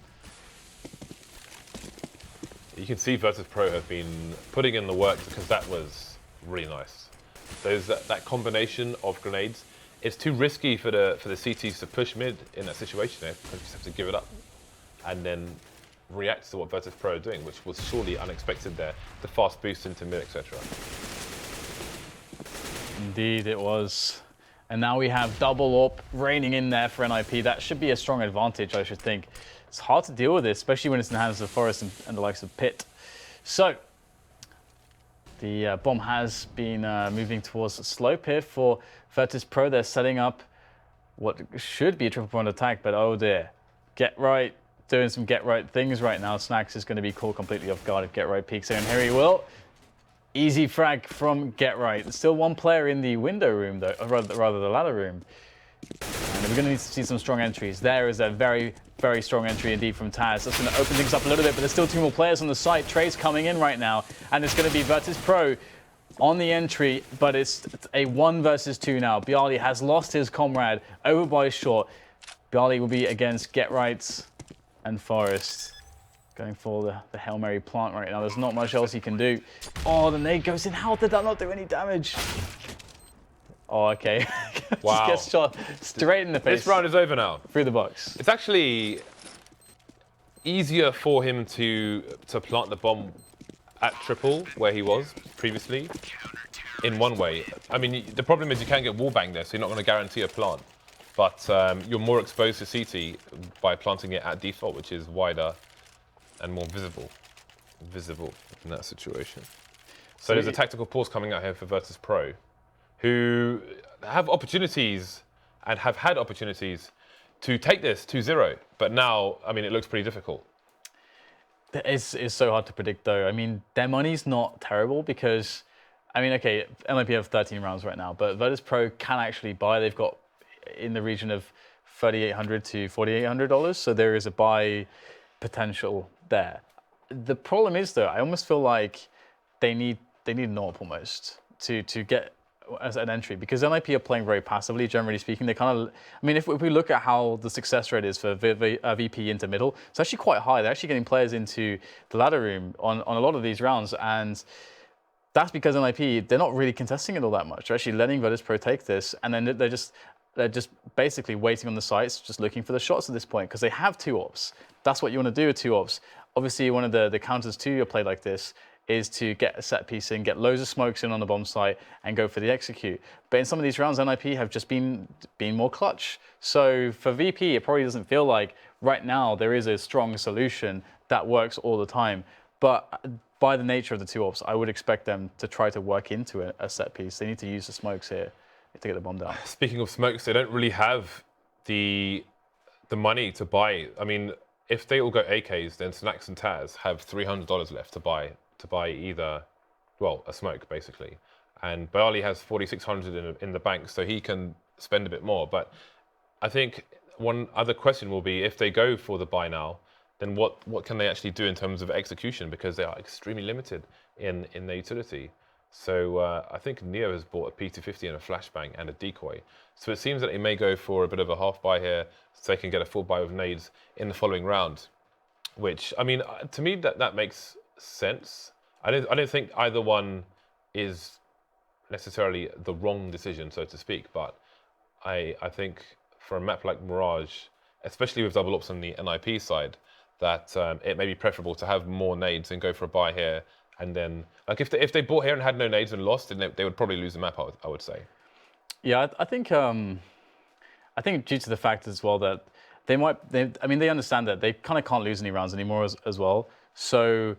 You can see Virtus.Pro have been putting in the work, because that was really nice. That combination of grenades, it's too risky for the CTs to push mid in that situation. They just have to give it up and then react to what Virtus.Pro are doing, which was surely unexpected there. The fast boost into mid, etc. Indeed, it was. And now we have double AWP raining in there for NIP. That should be a strong advantage, I should think. It's hard to deal with this, especially when it's in the hands of Forrest and the likes of Pit. So, The bomb has been moving towards the slope here for Virtus.Pro. They're setting up what should be a triple point attack, but oh dear. Get Right, doing some Get Right things right now. Snax is going to be caught completely off guard if Get Right peeks in, and here he will. Easy frag from Get Right. There's still one player in the window room, though, or rather the ladder room. And we're going to need to see some strong entries. There is a very, very strong entry indeed from Taz. That's going to open things up a little bit, but there's still 2 more players on the site. Trey's coming in right now, and it's going to be Virtus.Pro on the entry, but it's a 1 versus 2 now. Bjarly has lost his comrade over by a shot. Bjarly will be against Get Right and Forest. Going for the Hail Mary plant right now. There's not much else he can do. Oh, the nade goes in. How did that not do any damage? Oh, okay. Wow. Just gets shot straight in the face. This round is over now. Through the box. It's actually easier for him to plant the bomb at triple where he was previously in one way. I mean, the problem is you can't get wallbang there, so you're not going to guarantee a plant. But you're more exposed to CT by planting it at default, which is wider and more visible in that situation. So there's a tactical pause coming out here for Virtus.Pro, who have opportunities and have had opportunities to take this 2-0, but now, I mean, it looks pretty difficult. It's so hard to predict, though. I mean, their money's not terrible because, I mean, okay, MIP have 13 rounds right now, but Virtus.Pro can actually buy. They've got in the region of $3,800 to $4,800, so there is a buy potential there. The problem is, though, I almost feel like they need an AWP almost to get as an entry, because NIP are playing very passively, generally speaking. They kind of, I mean, if we look at how the success rate is for VP into middle, it's actually quite high. They're actually getting players into the ladder room on a lot of these rounds, and that's because NIP, they're not really contesting it all that much. They're actually letting Virtus.Pro take this, and then they're just basically waiting on the sites, just looking for the shots at this point, because they have 2 ops. That's what you want to do with 2 ops. Obviously, one of the counters to a play like this is to get a set piece in, get loads of smokes in on the bomb site, and go for the execute. But in some of these rounds, NIP have just been more clutch. So for VP, it probably doesn't feel like right now there is a strong solution that works all the time. But by the nature of the 2 ops, I would expect them to try to work into a set piece. They need to use the smokes here to get the bomb down. Speaking of smokes, they don't really have the money to buy. I mean, if they all go AKs, then Snax and Taz have $300 left to buy either, well, a smoke basically. And Bjarly has 4,600 in the bank, so he can spend a bit more. But I think one other question will be, if they go for the buy now, then what can they actually do in terms of execution? Because they are extremely limited in their utility. So I think Neo has bought a P250 and a flashbang and a decoy. So it seems that he may go for a bit of a half buy here, so they can get a full buy of nades in the following round. Which, I mean, to me that makes sense. I don't think either one is necessarily the wrong decision, so to speak. But I think for a map like Mirage, especially with double ops on the NIP side, that it may be preferable to have more nades and go for a buy here. And then, like, if they bought here and had no nades and lost, then they would probably lose the map, I would say. Yeah, I think due to the fact as well that they understand that they kind of can't lose any rounds anymore as well. So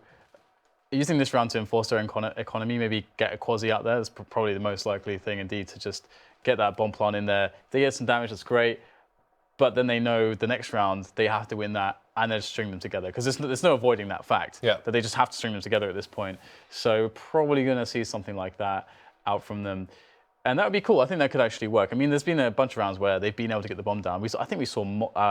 using this round to enforce their economy, maybe get a quasi out there, is probably the most likely thing indeed, to just get that bomb plant in there. They get some damage, that's great. But then they know the next round they have to win that, and then string them together, because there's no avoiding that fact that they just have to string them together at this point. So probably going to see something like that out from them, and that would be cool. I think that could actually work. I mean, there's been a bunch of rounds where they've been able to get the bomb down. I think we saw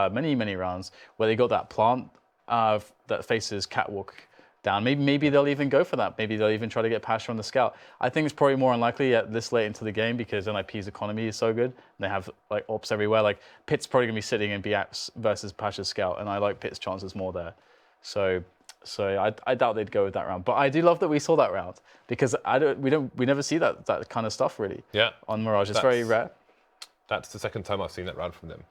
many rounds where they got that plant that faces catwalk down. Maybe they'll even go for that. Maybe they'll even try to get Pasha on the scout. I think it's probably more unlikely at this late into the game, because NIP's economy is so good. They have like ops everywhere. Like Pitt's probably gonna be sitting in BAPS versus Pasha's scout, and I like Pitt's chances more there. So I doubt they'd go with that round. But I do love that we saw that round, because we never see that kind of stuff really. Yeah. On Mirage, it's very rare. That's the second time I've seen that round from them.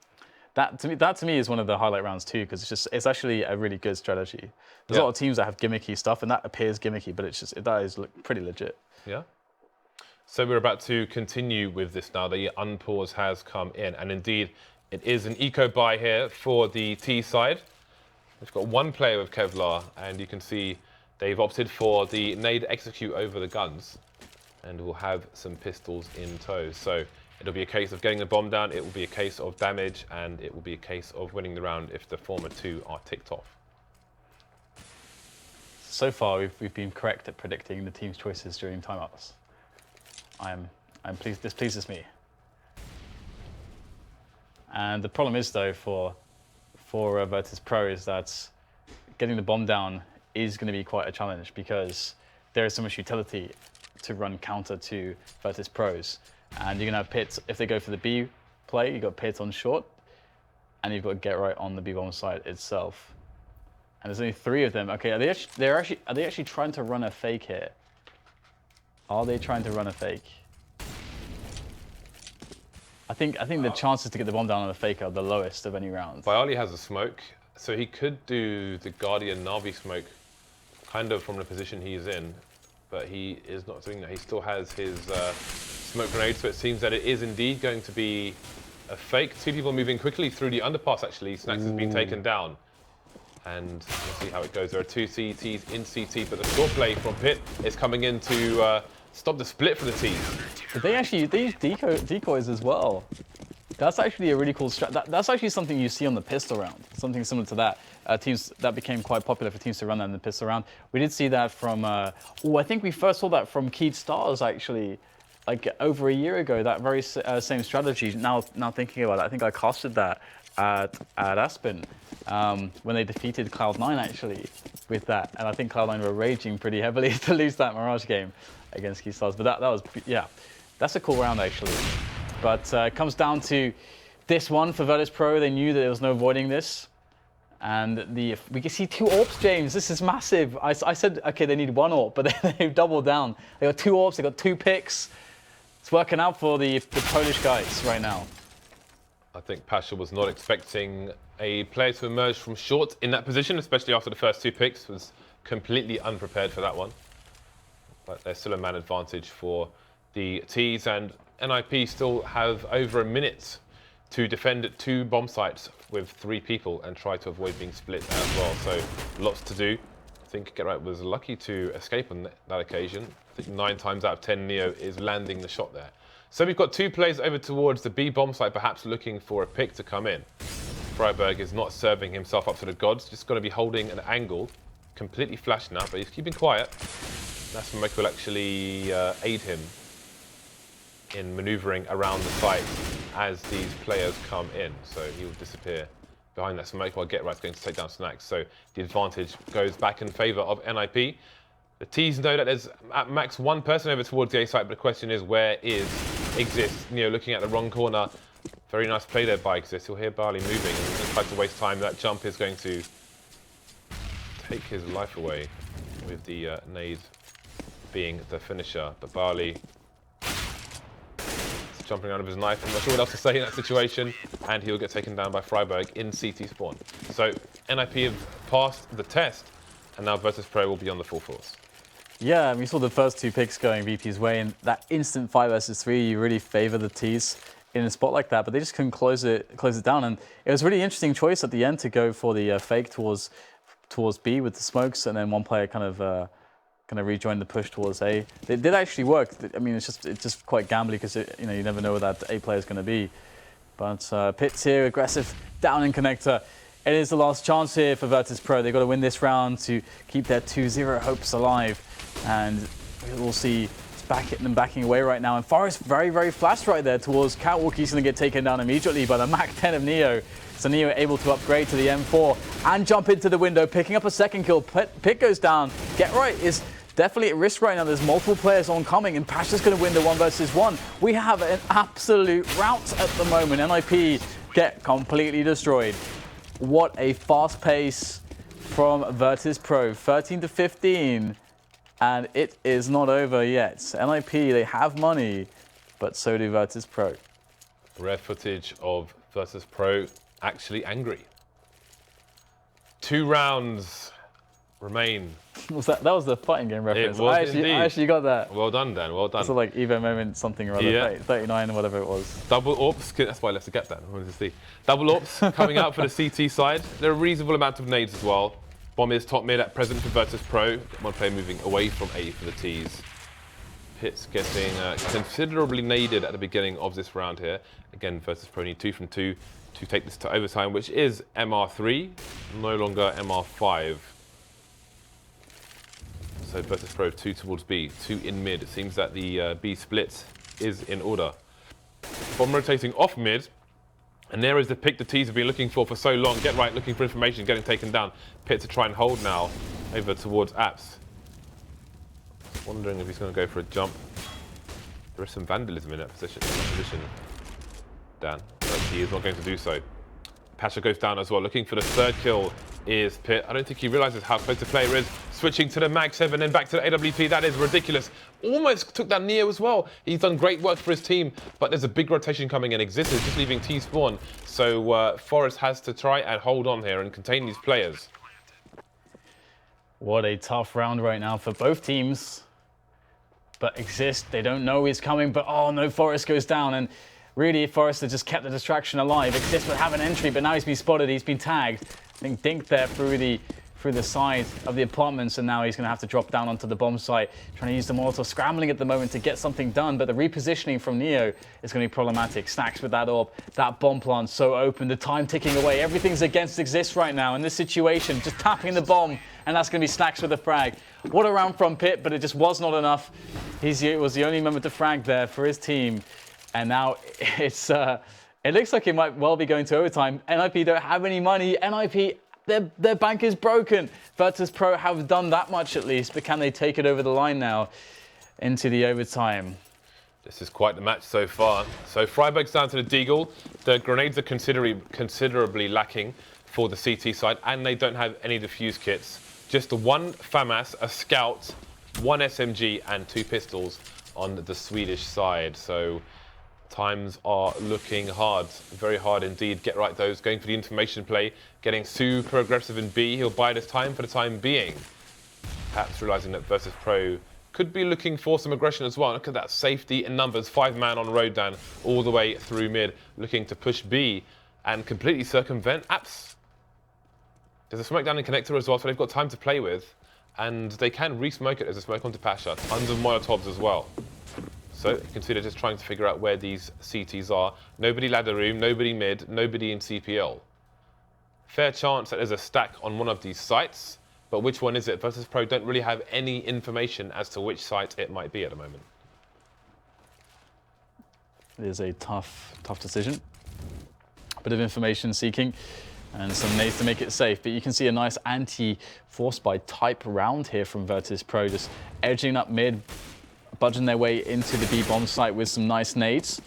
That to me is one of the highlight rounds too, because it's actually a really good strategy. There's a lot of teams that have gimmicky stuff, and that appears gimmicky, but that is pretty legit. Yeah. So we're about to continue with this now. The unpause has come in, and indeed it is an eco buy here for the T side. We've got one player with Kevlar, and you can see They've opted for the nade execute over the guns, and will have some pistols in tow. So it'll be a case of getting the bomb down, it will be a case of damage, and it will be a case of winning the round if the former two are ticked off. So far, we've been correct at predicting the team's choices during timeouts. I'm pleased. This pleases me. And the problem is, though, for Virtus.Pro is that getting the bomb down is going to be quite a challenge because there is so much utility to run counter to Virtus.Pros. And you're going to have Pit, if they go for the B play, you've got Pit on short, and you've got to get right on the B bomb site itself. And there's only 3 of them. Okay, are they actually trying to run a fake here? Are they trying to run a fake? I think the chances to get the bomb down on a fake are the lowest of any round. Byali has a smoke, so he could do the Guardian Na'Vi smoke kind of from the position he's in, but he is not doing that. He still has his smoke grenade, so it seems that it is indeed going to be a fake. 2 people moving quickly through the underpass, actually. Snacks has been taken down. And we'll see how it goes. There are 2 CTs in CT, but the short play from Pit is coming in to stop the split for the T's. But they use decoys as well. That's actually a really cool strat. That's actually something you see on the pistol round. Something similar to that. Teams that became quite popular for teams to run that in the pistol round. We did see that from. I think we first saw that from Keyed Stars actually, like over a year ago. That very same strategy. Now thinking about it, I think I casted that at Aspen when they defeated Cloud9 actually with that, and I think Cloud9 were raging pretty heavily to lose that Mirage game against Key Stars. But that was, yeah, that's a cool round actually. But it comes down to this one for Virtus.Pro. They knew that there was no avoiding this, and we can see 2 AWPs, James. This is massive. I said okay, they need 1 AWP, but they've doubled down. They got 2 AWPs. They got 2 picks. It's working out for the Polish guys right now. I think Pasha was not expecting a player to emerge from short in that position, especially after the first 2 picks. Was completely unprepared for that one. But there's still a man advantage for the T's, and NIP still have over a minute to defend 2 bomb sites with 3 people and try to avoid being split as well. So lots to do. I think Get Right was lucky to escape on that occasion. I think 9 times out of 10 Neo is landing the shot there. So we've got 2 players over towards the B bomb site, perhaps looking for a pick to come in. Freiberg is not serving himself up to the gods, just going to be holding an angle. Completely flashed now, but he's keeping quiet. That smoke will actually aid him in maneuvering around the site as these players come in. So he will disappear behind that smoke while Get Right's going to take down Snacks. So the advantage goes back in favor of NIP. The T's know that there's at max 1 person over towards the A site, but the question is where is Exist? You know, looking at the wrong corner. Very nice play there by Exist. You'll hear Barley moving and he's going to try to waste time. That jump is going to take his life away with the nade being the finisher. But Barley is jumping out of his knife. I'm not sure what else to say in that situation. And he'll get taken down by Freiberg in CT spawn. So NIP have passed the test, and now Virtus.Pro will be on the full force. Yeah, we saw the first 2 picks going VP's way, and that instant 5 versus 3, you really favor the T's in a spot like that, but they just couldn't close it down. And it was a really interesting choice at the end to go for the fake towards B with the smokes, and then one player kind of rejoined the push towards A. It did actually work. I mean, it's just quite gambly because you never know where that A player is going to be. But Pitts here, aggressive down in connector. It is the last chance here for Virtus.Pro. They've got to win this round to keep their 2-0 hopes alive. And we'll see them backing away right now. And Forrest very, very flashed right there towards Catwalk. He's going to get taken down immediately by the Mach 10 of Neo. So Neo able to upgrade to the M4 and jump into the window, picking up a 2nd kill. Pick goes down. Get Right is definitely at risk right now. There's multiple players oncoming, and Pasha's going to win the 1 versus 1. We have an absolute rout at the moment. NIP get completely destroyed. What a fast pace from Virtus.Pro, 13-15, and it is not over yet. NIP, they have money, but so do Virtus.Pro. Rare footage of Virtus.Pro actually angry. 2 rounds remain. That was the fighting game reference. It was I actually got that. Well done, Dan. Well done. It's like Evo moment something or other, Yeah. 39 or whatever it was. Double AWPs. That's why I left to get that. I wanted to see. Double AWPs coming out for the CT side. There are a reasonable amount of nades as well. Bomb is top mid at present for Virtus.Pro. One player moving away from A for the T's. Pit's getting considerably naded at the beginning of this round here. Again, Virtus.Pro need 2 from 2 to take this to overtime, which is MR3, no longer MR5. So Virtus.Pro 2 towards B, 2 in mid. It seems that the B split is in order. Bomb rotating off mid. And there is the pick the T's have been looking for so long. Get right, looking for information, getting taken down. Pit to try and hold now over towards Apps. Wondering if he's going to go for a jump. There is some vandalism in that position, Dan, but he is not going to do so. Pasha goes down as well, looking for the third kill is Pit. I don't think he realizes how close the player is. Switching to the Mag 7 and then back to the AWP. That is ridiculous. Almost took down Neo as well. He's done great work for his team, but there's a big rotation coming in. Exist is just leaving T spawn. So Forest has to try and hold on here and contain these players. What a tough round right now for both teams. But Exist, they don't know he's coming, but oh no, Forest goes down. And really, Forest has just kept the distraction alive. Exist would have an entry, but now he's been spotted, he's been tagged. I think Dink there through the side of the apartments, and now he's going to have to drop down onto the bomb site, trying to use the Molotov, scrambling at the moment to get something done, but the repositioning from Neo is going to be problematic. Stacks with that orb, that bomb plant so open, the time ticking away, everything's against Exist right now in this situation, just tapping the bomb, and that's going to be Stacks with a frag. What a round from Pit, but it just was not enough. He was the only member to frag there for his team, and now it's it looks like it might well be going to overtime. NIP don't have any money. NIP, their bank is broken. Virtus.Pro have done that much at least, but can they take it over the line now into the overtime? This is quite the match so far. So Freiburg's down to the Deagle. The grenades are considerably lacking for the CT side, and they don't have any defuse kits. Just the one FAMAS, a Scout, one SMG, and 2 pistols on the Swedish side. So times are looking hard, very hard indeed. Get right those, going for the information play, getting super aggressive in B. He'll bide his time for the time being. Perhaps realizing that Virtus.Pro could be looking for some aggression as well. Look at that safety in numbers, 5-man on Rodan all the way through mid, looking to push B and completely circumvent Apps. There's a smoke down in connector as well, so they've got time to play with, and they can re-smoke it as a smoke onto Pasha. Tons of Molotovs as well. So consider just trying to figure out where these CTs are. Nobody ladder room, nobody mid, nobody in CPL. Fair chance that there's a stack on one of these sites, but which one is it? Virtus.Pro don't really have any information as to which site it might be at the moment. It is a tough decision. A bit of information seeking and some nades to make it safe, but you can see a nice anti-force buy type round here from Virtus.Pro, just edging up mid, budging their way into the B bomb site with some nice nades.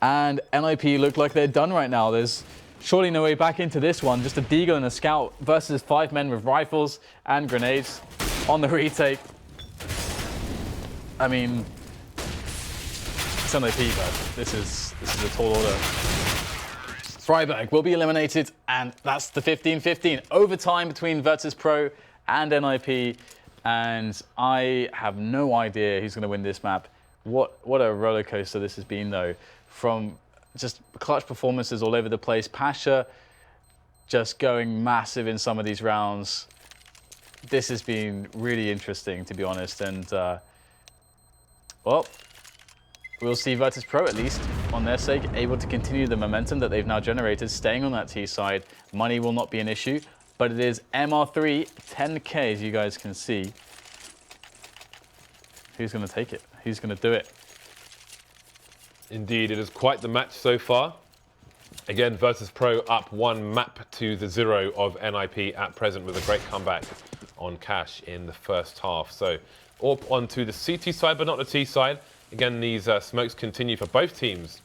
And NIP look like they're done right now. There's surely no way back into this one. Just a Deagle and a Scout versus 5 men with rifles and grenades on the retake. I mean, it's NIP, but this is a tall order. Freiburg will be eliminated, and that's the 15-15 overtime between Virtus.Pro and NIP. And I have no idea who's going to win this map. What a roller coaster this has been, though. From just clutch performances all over the place. Pasha just going massive in some of these rounds. This has been really interesting, to be honest. And, well, we'll see Virtus.Pro, at least, on their sake, able to continue the momentum that they've now generated, staying on that T side. Money will not be an issue. But it is MR3, 10K, as you guys can see. Who's going to take it? Who's going to do it? Indeed, it is quite the match so far. Again, Virtus.Pro up 1 map to the 0 of NIP at present with a great comeback on Cash in the first half. So up onto the CT side, but not the T side. Again, these smokes continue for both teams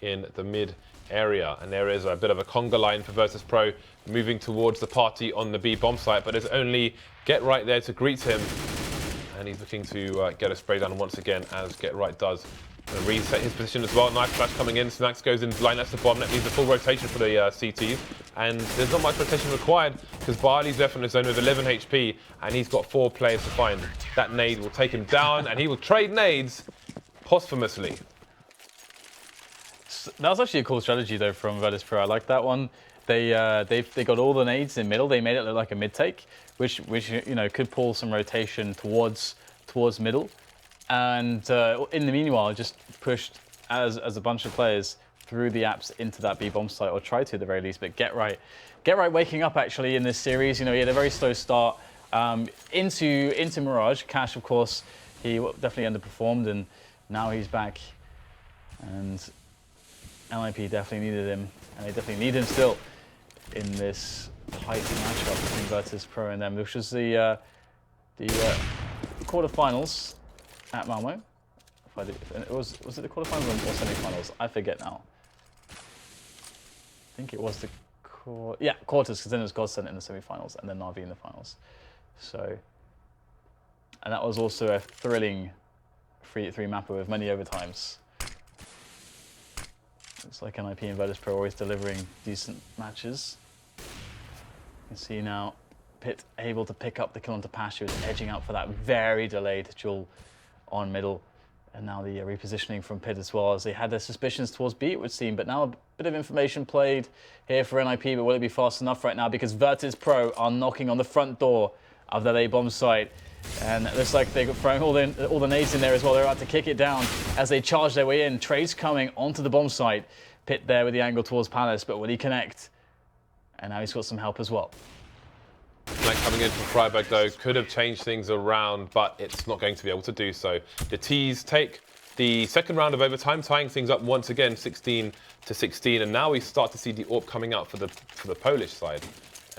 in the mid area, and there is a bit of a conga line for Virtus.Pro moving towards the party on the B bomb site, but there's only Get Right there to greet him, and he's looking to get a spray down once again, as Get Right does. And reset his position as well. Knife flash coming in. Snacks goes in blind. That's the bomb. That needs a full rotation for the CTs. And there's not much rotation required because Barley's left on his own with 11 HP, and he's got 4 players to find. That nade will take him down, and he will trade nades posthumously. That was actually a cool strategy, though, from Virtus.Pro. I like that one. they got all the nades in middle. They made it look like a mid take, which you know could pull some rotation towards middle, and in the meanwhile just pushed as a bunch of players through the apps into that B bomb site, or try to at the very least. But Get Right waking up actually in this series. You know, he had a very slow start into Mirage. Cash, of course, he definitely underperformed, and now he's back. And LIP definitely needed him, and they definitely need him still in this tight matchup between Virtus.Pro and them, which was the quarterfinals at Malmo. Was it the quarterfinals or semi-finals? I forget now. I think it was the quarters, because then it was Godsend in the semi-finals and then Na'Vi in the finals. So, and that was also a thrilling 3-3 mapper with many overtimes. It's like NIP and Virtus.Pro always delivering decent matches. You can see now Pit able to pick up the kill onto Pasha, is edging out for that very delayed duel on middle. And now the repositioning from Pit as well, as they had their suspicions towards B, it would seem. But now a bit of information played here for NIP, but will it be fast enough right now? Because Virtus.Pro are knocking on the front door of that A bomb site. And it looks like they're throwing all the nades in there as well. They're about to kick it down as they charge their way in. Trades coming onto the bomb site. Pit there with the angle towards Palace, but will he connect? And now he's got some help as well. Flank coming in from Freiburg though could have changed things around, but it's not going to be able to do so. The T's take the second round of overtime, tying things up once again, 16-16, and now we start to see the AWP coming out for the Polish side.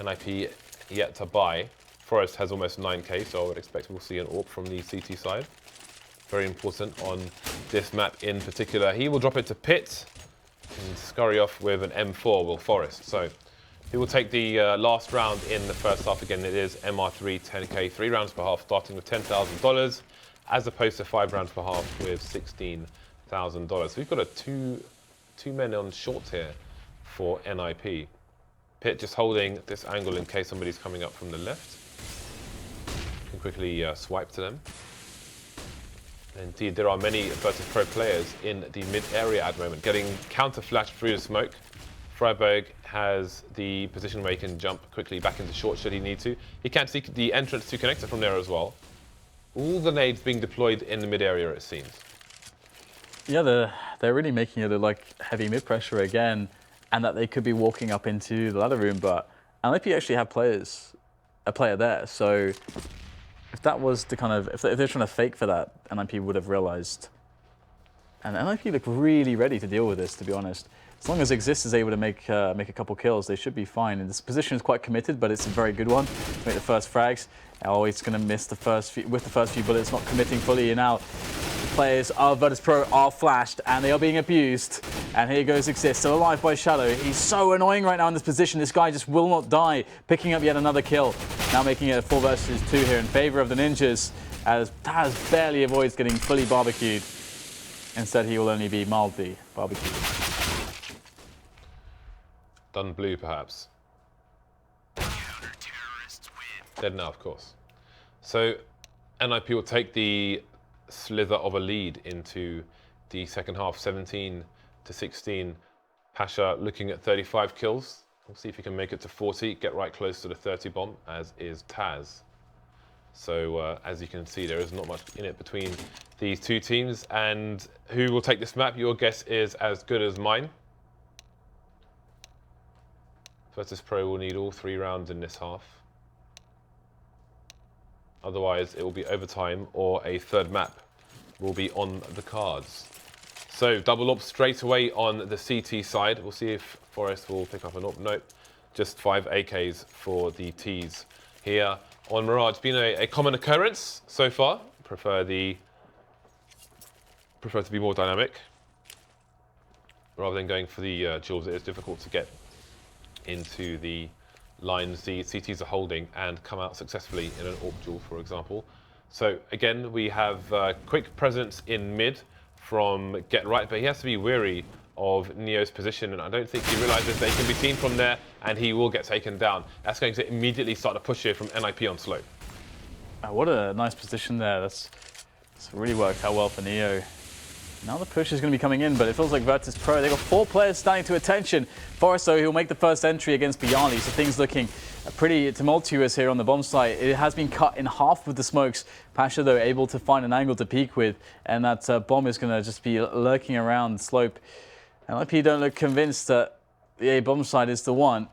NIP yet to buy. Forest has almost 9k, so I would expect we'll see an AWP from the CT side. Very important on this map in particular. He will drop it to Pit and scurry off with an M4, will Forest. So he will take the last round in the first half. Again, it is MR3 10k, 3 rounds per half, starting with $10,000, as opposed to 5 rounds per half with $16,000. So we've got a two men on short here for NIP. Pit just holding this angle in case somebody's coming up from the left. Can quickly swipe to them. Indeed, there are many Virtus.Pro players in the mid area at the moment, getting counter-flashed through the smoke. Freiburg has the position where he can jump quickly back into short should he need to. He can see the entrance to connector from there as well. All the nades being deployed in the mid area, it seems. Yeah, they're really making it look like heavy mid pressure again, and that they could be walking up into the ladder room. But LIP actually have a player there, so if that was the kind of, if they're trying to fake for that, NIP would have realized. And NIP look really ready to deal with this, to be honest. As long as Exist is able to make a couple kills, they should be fine. And this position is quite committed, but it's a very good one to make the first frags. Oh, he's going to miss the first few bullets, not committing fully. And now the players of Virtus.Pro are flashed, and they are being abused. And here goes Exist, still alive by Shadow. He's so annoying right now in this position. This guy just will not die, picking up yet another kill. Now making it a 4 versus 2 here in favor of the Ninjas, as Taz barely avoids getting fully barbecued. Instead, he will only be mildly barbecued. Done blue, perhaps. Dead now, of course. So NIP will take the slither of a lead into the second half, 17-16. Pasha looking at 35 kills. We'll see if he can make it to 40, get right close to the 30 bomb, as is Taz. So as you can see, there is not much in it between these two teams. And who will take this map? Your guess is as good as mine. Virtus.Pro will need all 3 rounds in this half. Otherwise, it will be overtime, or a third map will be on the cards. So double up straight away on the CT side. We'll see if Forest will pick up an up. Nope, just 5 AKs for the Ts here on Mirage. It's been a common occurrence so far. Prefer to be more dynamic rather than going for the duels. It is difficult to get into the lines the CTs are holding and come out successfully in an AWP duel, for example. So again, we have quick presence in mid from Get Right, but he has to be wary of Neo's position, and I don't think he realizes they can be seen from there, and he will get taken down. That's going to immediately start a push here from NIP on slope. What a nice position there. That's really worked out well for Neo. Now the push is going to be coming in, but it feels like Virtus.Pro, they've got 4 players standing to attention. Forrest, though, he'll make the first entry against Pyjamas, so things looking pretty tumultuous here on the bomb site. It has been cut in half with the smokes. Pasha, though, able to find an angle to peek with, and that bomb is going to just be lurking around the slope. And IP don't look convinced that the A bomb site is the one,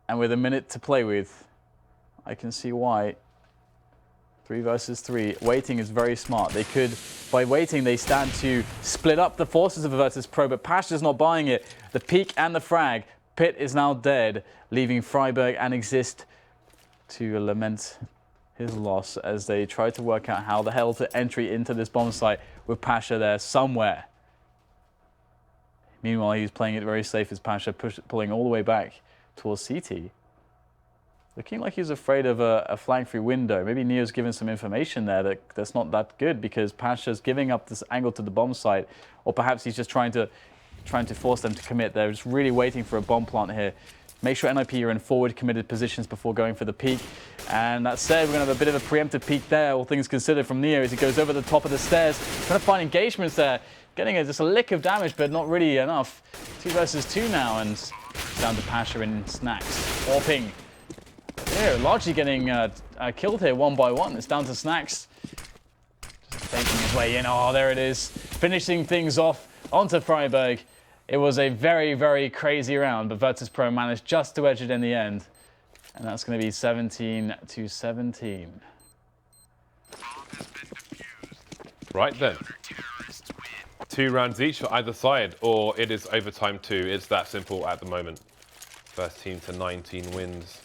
and with a minute to play with, I can see why. 3 versus 3. Waiting is very smart. They could, by waiting, they stand to split up the forces of Virtus.Pro, but Pasha's not buying it. The peek and the frag. Pitt is now dead, leaving Freiburg and Exist to lament his loss as they try to work out how the hell to entry into this bomb site with Pasha there somewhere. Meanwhile, he's playing it very safe as Pasha pulling all the way back towards CT. Looking like he's afraid of a flank-free window. Maybe Neo's given some information there that's not that good because Pasha's giving up this angle to the bomb site, or perhaps he's just trying to force them to commit. They're just really waiting for a bomb plant here. Make sure NIP are in forward committed positions before going for the peak. And that said, we're going to have a bit of a preemptive peak there, all things considered, from Neo as he goes over the top of the stairs, trying to find engagements there. Getting just a lick of damage, but not really enough. 2 versus 2 now, and down to Pasha in Snacks. Warping. Yeah, largely getting killed here 1 by 1. It's down to Snacks. Just faking his way in. Oh, there it is. Finishing things off onto Freiburg. It was a very, very crazy round, but Virtus.Pro managed just to edge it in the end. And that's going to be 17-17. Right then. 2 rounds each for either side, or it is overtime 2. It's that simple at the moment. First team to 19 wins.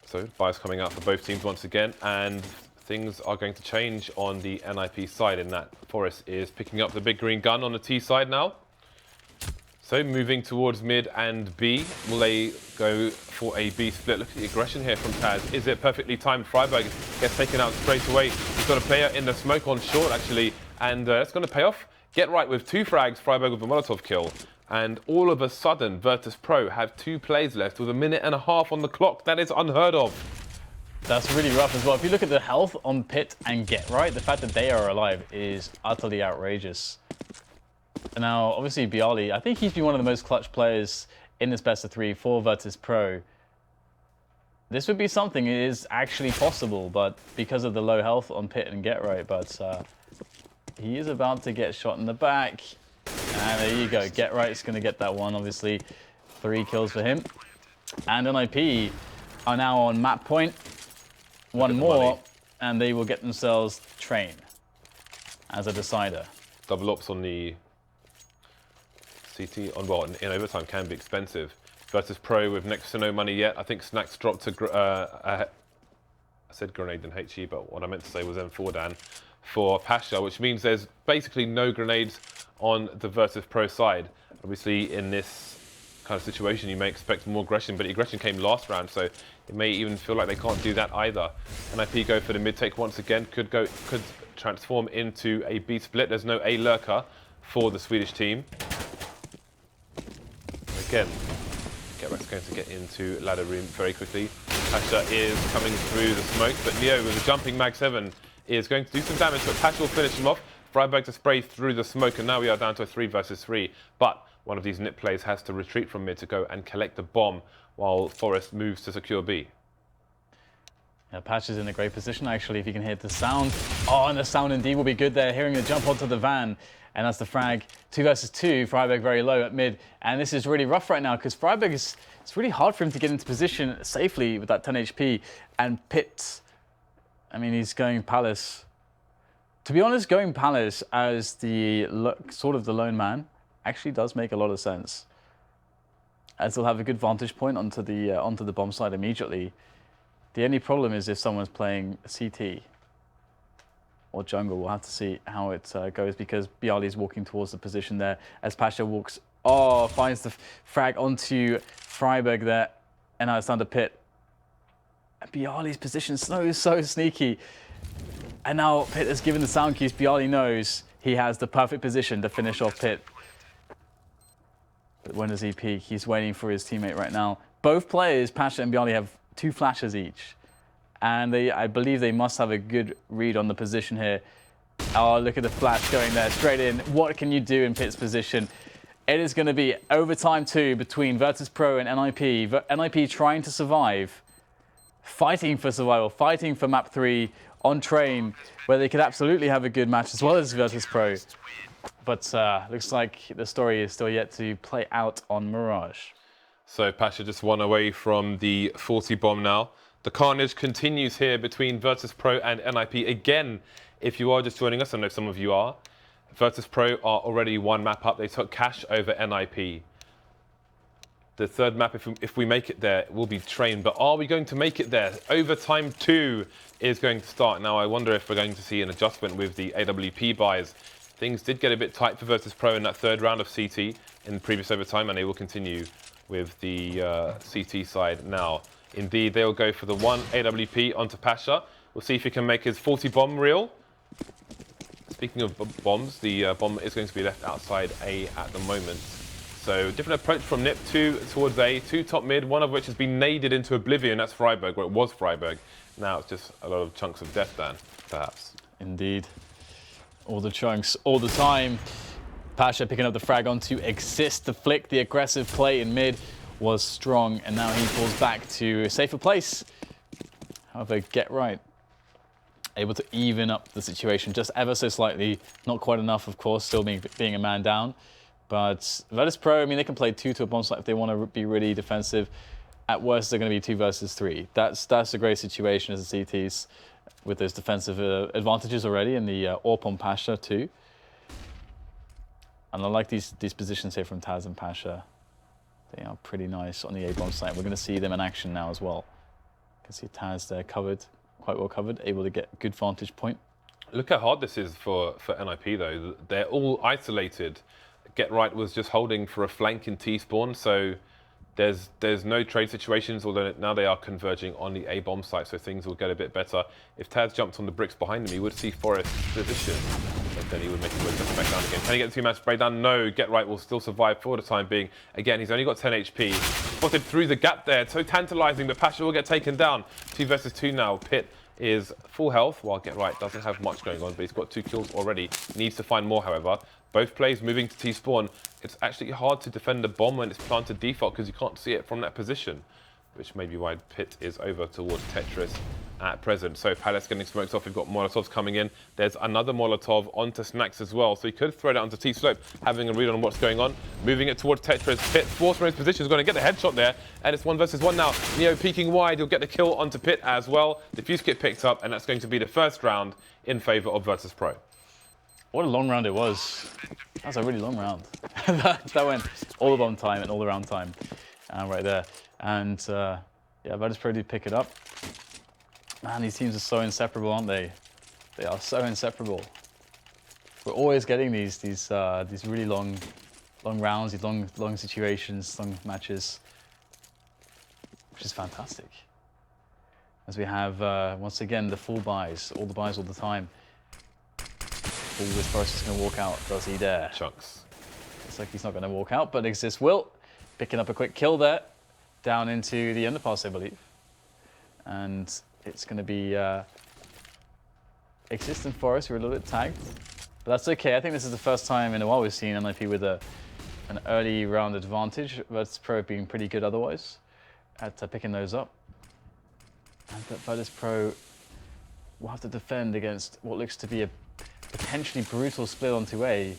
So, buys coming out for both teams once again, and things are going to change on the NIP side in that Forrest is picking up the big green gun on the T side now. So, moving towards mid and B. Will they go for a B split? Look at the aggression here from Taz. Is it perfectly timed? Freiburg gets taken out straight away. He's got a player in the smoke on short, actually, and that's going to pay off. Get right with 2 frags, Freiburg with a Molotov kill. And all of a sudden, Virtus.Pro have 2 plays left with 1.5 minutes on the clock. That is unheard of. That's really rough as well. If you look at the health on Pitt and Get Right, the fact that they are alive is utterly outrageous. Now, obviously, Bialy, I think he's been one of the most clutch players in this best of 3 for Virtus.Pro. This would be something it is actually possible, but because of the low health on Pitt and Get Right, but he is about to get shot in the back. And there you go. Get Right's going to get that one, obviously. 3 kills for him. And NIP are now on map point. 1 more, and they will get themselves Train as a decider. Double ops on the CT on well in overtime can be expensive. Virtus.Pro with next to no money yet. I think Snacks dropped I said grenade and HE, but what I meant to say was M4 Dan for Pasha, which means there's basically no grenades on the Virtus.Pro side. Obviously, in this kind of situation, you may expect more aggression, but aggression came last round, so it may even feel like they can't do that either. NIP go for the mid take once again, could transform into a B split. There's no A lurker for the Swedish team. Again, Get-Rat's going to get into ladder room very quickly. Pasha is coming through the smoke, but Neo with a jumping Mag 7 is going to do some damage, but Pasha will finish him off. Freiburg to spray through the smoke, and now we are down to a 3 versus 3. But one of these nip plays has to retreat from mid to go and collect the bomb while Forrest moves to secure B. Yeah, Patch is in a great position, actually, if you can hear the sound. Oh, and the sound indeed will be good there, hearing the jump onto the van. And that's the frag. 2 versus 2, Freiburg very low at mid. And this is really rough right now, because Freiburg it's really hard for him to get into position safely with that 10 HP. And Pitt, I mean, he's going Palace. To be honest, going Palace as the sort of the lone man actually does make a lot of sense, as they'll have a good vantage point onto the bomb side immediately. The only problem is if someone's playing CT or jungle. We'll have to see how it goes, because Bialy is walking towards the position there as Pasha walks. Oh, finds the frag onto Freiburg there, and now it's down to Pitt. Bialy's position so sneaky. And now Pitt has given the sound cues. Bialy knows he has the perfect position to finish off Pitt. But when does he peek? He's waiting for his teammate right now. Both players, Pasha and Bialy, have 2 flashes each. And I believe they must have a good read on the position here. Oh, look at the flash going there, straight in. What can you do in Pitt's position? It is going to be overtime 2 between Virtus.Pro and NIP. NIP trying to survive, fighting for survival, fighting for map 3 on train, where they could absolutely have a good match as well as Virtus.Pro. But looks like the story is still yet to play out on Mirage. So Pasha just 1 away from the 40 bomb now. The carnage continues here between Virtus.Pro and NIP. Again, if you are just joining us, I know some of you are, Virtus.Pro are already 1 map up. They took cash over NIP. The third map, if we make it there, will be train. But are we going to make it there? Overtime 2 is going to start. Now, I wonder if we're going to see an adjustment with the AWP buys. Things did get a bit tight for Virtus.Pro in that 3rd round of CT in the previous overtime, and they will continue with the CT side now. Indeed, they'll go for the 1 AWP onto Pasha. We'll see if he can make his 40 bomb reel. Speaking of bombs, the bomb is going to be left outside A at the moment. So different approach from NIP, 2 towards A, 2 top mid, one of which has been naded into oblivion. That's Freiburg, well, it was Freiburg. Now it's just a lot of chunks of death, Dan, perhaps. Indeed. All the chunks, all the time. Pasha picking up the frag on to exist. The flick, the aggressive play in mid was strong, and now he falls back to a safer place. However, get right. Able to even up the situation just ever so slightly. Not quite enough, of course, still being a man down. But Virtus.Pro, I mean, they can play 2 to a bomb site if they want to be really defensive. At worst, they're going to be 2 versus 3. That's a great situation as the CTs with those defensive advantages already in the AWP on Pasha too. And I like these positions here from Taz and Pasha. They are pretty nice on the A bomb site. We're going to see them in action now as well. You can see Taz there covered, quite well covered, able to get a good vantage point. Look how hard this is for NIP though. They're all isolated. Get Right was just holding for a flank in T-spawn, so there's no trade situations, although now they are converging on the A bomb site, so things will get a bit better. If Taz jumped on the bricks behind him, he would see Forest's position, but then he would make his way just back down again. Can he get the 2-man spray down? No, Get Right will still survive for the time being. Again, he's only got 10 HP. Spotted through the gap there, so tantalizing, but Pasha will get taken down. 2 versus 2 now. Pitt is full health, while Get Right doesn't have much going on, but he's got 2 kills already. Needs to find more, however. Both players moving to T-spawn. It's actually hard to defend the bomb when it's planted default because you can't see it from that position, which may be why Pitt is over towards Tetris at present. So Palace getting smoked off. We've got Molotovs coming in. There's another Molotov onto Snacks as well. So he could throw it onto T-slope, having a read on what's going on. Moving it towards Tetris. Pitt, forced from his position, is going to get the headshot there. And it's 1 versus 1 now. Neo peeking wide. He'll get the kill onto Pitt as well. The fuse kit picked up, and that's going to be the first round in favor of Virtus.Pro. What a long round it was. That was a really long round. that went all the bomb time and all the round time right there. And yeah, Virtus.Pro did pick it up. Man, these teams are so inseparable, aren't they? They are so inseparable. We're always getting these really long rounds, these long situations, long matches, which is fantastic. As we have once again the full buys, all the buys all the time. Always Forrest is going to walk out. Does he dare? Chunks. Looks like he's not going to walk out, but exists will. Picking up a quick kill there. Down into the underpass, I believe. And it's going to be Exist and Forest, who are a little bit tagged. But that's okay. I think this is the first time in a while we've seen NIP with an early round advantage. Virtus.Pro being pretty good otherwise at picking those up. And that Virtus.Pro will have to defend against what looks to be a potentially brutal split onto A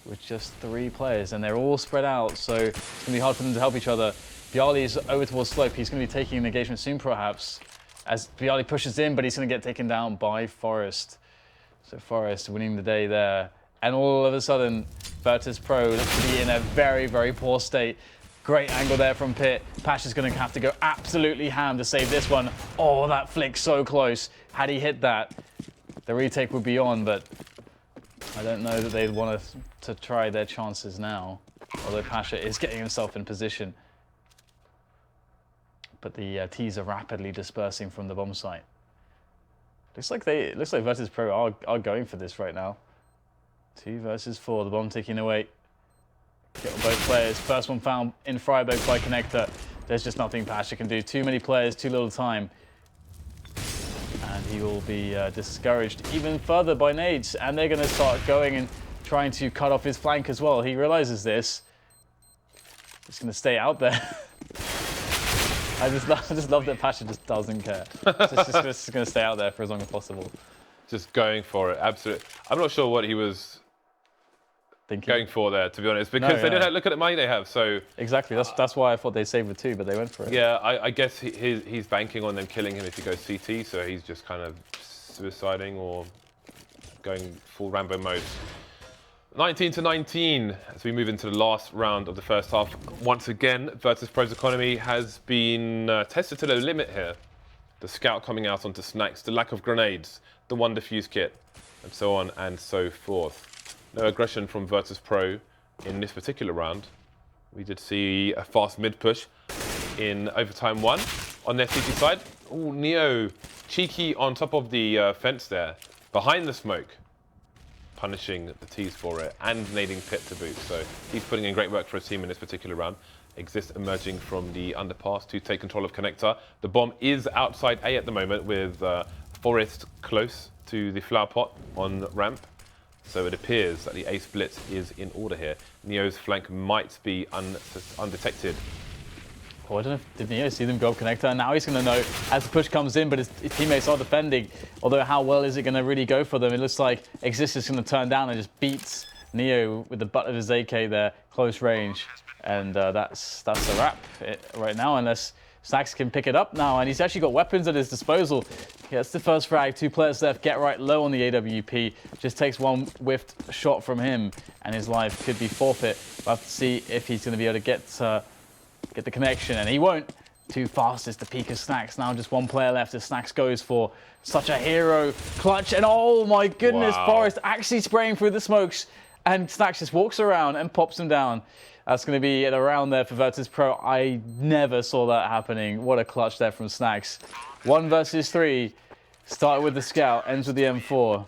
with just 3 players, and they're all spread out, so it's going to be hard for them to help each other. Bialy's over towards slope. He's going to be taking an engagement soon, perhaps, as Bialy pushes in, but he's going to get taken down by Forest. So Forest winning the day there. And all of a sudden, Virtus.Pro looks to be in a very, very poor state. Great angle there from Pitt. Pasha's going to have to go absolutely ham to save this one. Oh, that flick so close. Had he hit that, the retake would be on, but I don't know that they'd want to try their chances now, although Pasha is getting himself in position. But the T's are rapidly dispersing from the bomb site. Looks like Virtus.Pro are going for this right now. 2 versus 4, the bomb ticking away. Get on both players. First one found in Freiburg by Connector. There's just nothing Pasha can do. Too many players, too little time. he will be discouraged even further by nades, and they're going to start going and trying to cut off his flank as well. He realizes this. He's going to stay out there. I just love that Pasha just doesn't care. Just going to stay out there for as long as possible. Just going for it, absolutely. I'm not sure what he was going for there, to be honest, because they didn't look at the money they have. So exactly, that's why I thought they saved the 2, but they went for it. Yeah, I guess he's banking on them killing him if he goes CT, so he's just kind of suiciding or going full Rambo mode. 19-19 as we move into the last round of the first half. Once again, Virtus.Pro's economy has been tested to the limit here. The scout coming out onto snacks, the lack of grenades, the one defuse kit, and so on and so forth. No aggression from Virtus.Pro in this particular round. We did see a fast mid push in overtime 1 on their CT side. Oh, Neo, cheeky on top of the fence there, behind the smoke, punishing the T's for it and nading pit to boot. So he's putting in great work for his team in this particular round. Exist emerging from the underpass to take control of connector. The bomb is outside A at the moment with Forest close to the flower pot on ramp. So it appears that the A split is in order here. Neo's flank might be undetected. Oh, I don't know did Neo see them go up connector, and now he's going to know as the push comes in, but his teammates are defending. Although how well is it going to really go for them? It looks like Exist is going to turn down and just beats Neo with the butt of his AK there, close range. And that's a wrap right now, unless Snacks can pick it up now, and he's actually got weapons at his disposal. Gets the first frag, 2 players left, get right low on the AWP. Just takes one whiffed shot from him, and his life could be forfeit. We'll have to see if he's going to be able to get the connection, and he won't. Too fast is the peak of Snacks. Now just 1 player left as Snacks goes for such a hero clutch, and oh my goodness, wow. Forest actually spraying through the smokes, and Snacks just walks around and pops him down. That's going to be at around there for Virtus.Pro. I never saw that happening. What a clutch there from Snacks. 1 versus 3. Started with the scout, ends with the M4.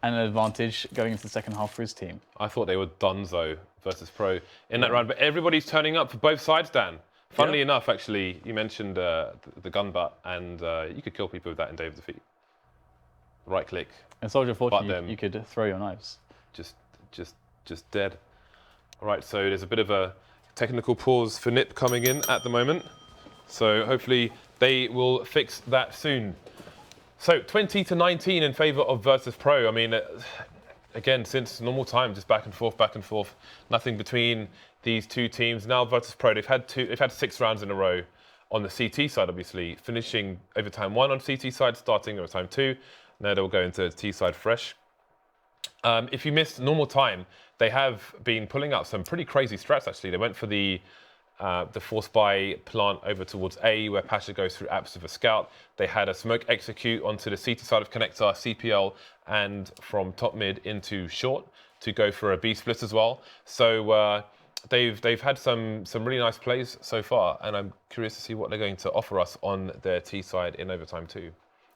And an advantage going into the second half for his team. I thought they were donezo Virtus.Pro in that round, but everybody's turning up for both sides, Dan. Funnily enough, actually, you mentioned the gun butt, and you could kill people with that in Day of Defeat. Right click. And Soldier Fortune, you could throw your knives. Just dead. All right, so there's a bit of a technical pause for NIP coming in at the moment. So hopefully they will fix that soon. So 20-19 in favor of Virtus.Pro. I mean, again, since normal time, just back and forth, nothing between these two teams. Now Virtus.Pro, they've had 6 rounds in a row on the CT side, obviously, finishing overtime 1 on CT side, starting overtime 2. Now they'll go into T side fresh. If you missed normal time, they have been pulling out some pretty crazy strats, actually. They went for the force buy plant over towards A, where Pasha goes through apps of a scout. They had a smoke execute onto the CT side of connector, CPL, and from top mid into short to go for a B split as well. So they've had some really nice plays so far, and I'm curious to see what they're going to offer us on their T side in overtime 2.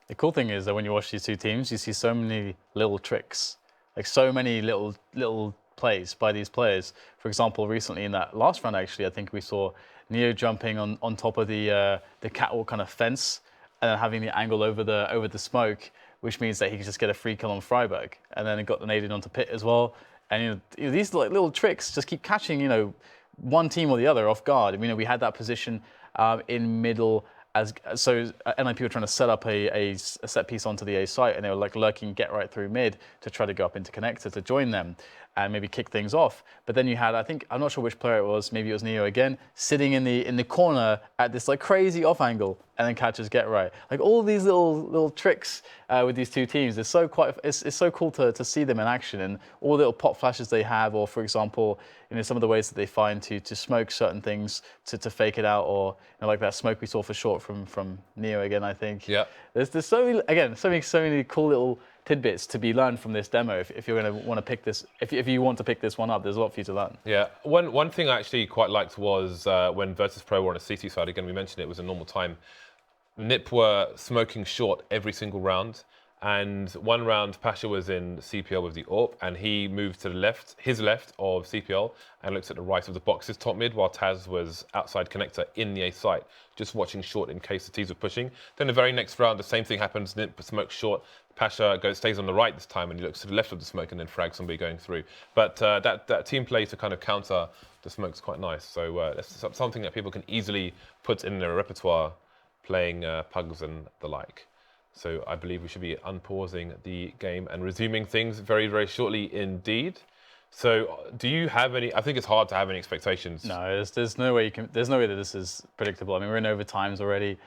The cool thing is that when you watch these two teams, you see so many little tricks, like so many little plays by these players. For example, recently in that last round, actually, I think we saw Neo jumping on top of the catwalk kind of fence and then having the angle over the smoke, which means that he could just get a free kill on Freiburg. And then it got the naded onto pit as well. And these like little tricks just keep catching one team or the other off guard. I mean, we had that position in middle. So NIP were trying to set up a set piece onto the A site, and they were like lurking get right through mid to try to go up into connector to join them and maybe kick things off. But then you had, I think, I'm not sure which player it was, maybe it was Neo again, sitting in the corner at this like crazy off angle, and then catches get right. Like all these little tricks with these two teams, it's so cool to see them in action, and all the little pop flashes they have, or for example, some of the ways that they find to smoke certain things to fake it out, or like that smoke we saw for short from Neo again, I think. Yeah. There's so many cool little tidbits to be learned from this demo. If you're going to want to pick this, if you want to pick this one up, there's a lot for you to learn. Yeah. One thing I actually quite liked was when Virtus.Pro were on a CT side. Again, we mentioned it was a normal time. NIP were smoking short every single round, And one round, Pasha was in CPL with the AWP, and he moved to the left, his left of CPL, and looks at the right of the boxes top mid, while Taz was outside connector in the A site, just watching short in case the T's were pushing. Then the very next round, the same thing happens, Nimp smoke short. Pasha stays on the right this time, and he looks to the left of the smoke and then frags somebody going through. But that team play to kind of counter the smoke's quite nice. So that's something that people can easily put in their repertoire, playing pugs and the like. So I believe we should be unpausing the game and resuming things very, very shortly indeed. So do you have any, I think it's hard to have any expectations. No, there's no way there's no way that this is predictable. I mean, we're in overtimes already.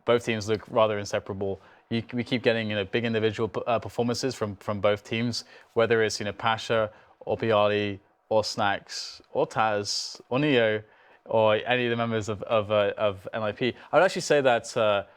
Both teams look rather inseparable. We keep getting, big individual performances from both teams, whether it's, Pasha or Bialy or Snacks or Taz or Neo or any of the members of NIP. I would actually say that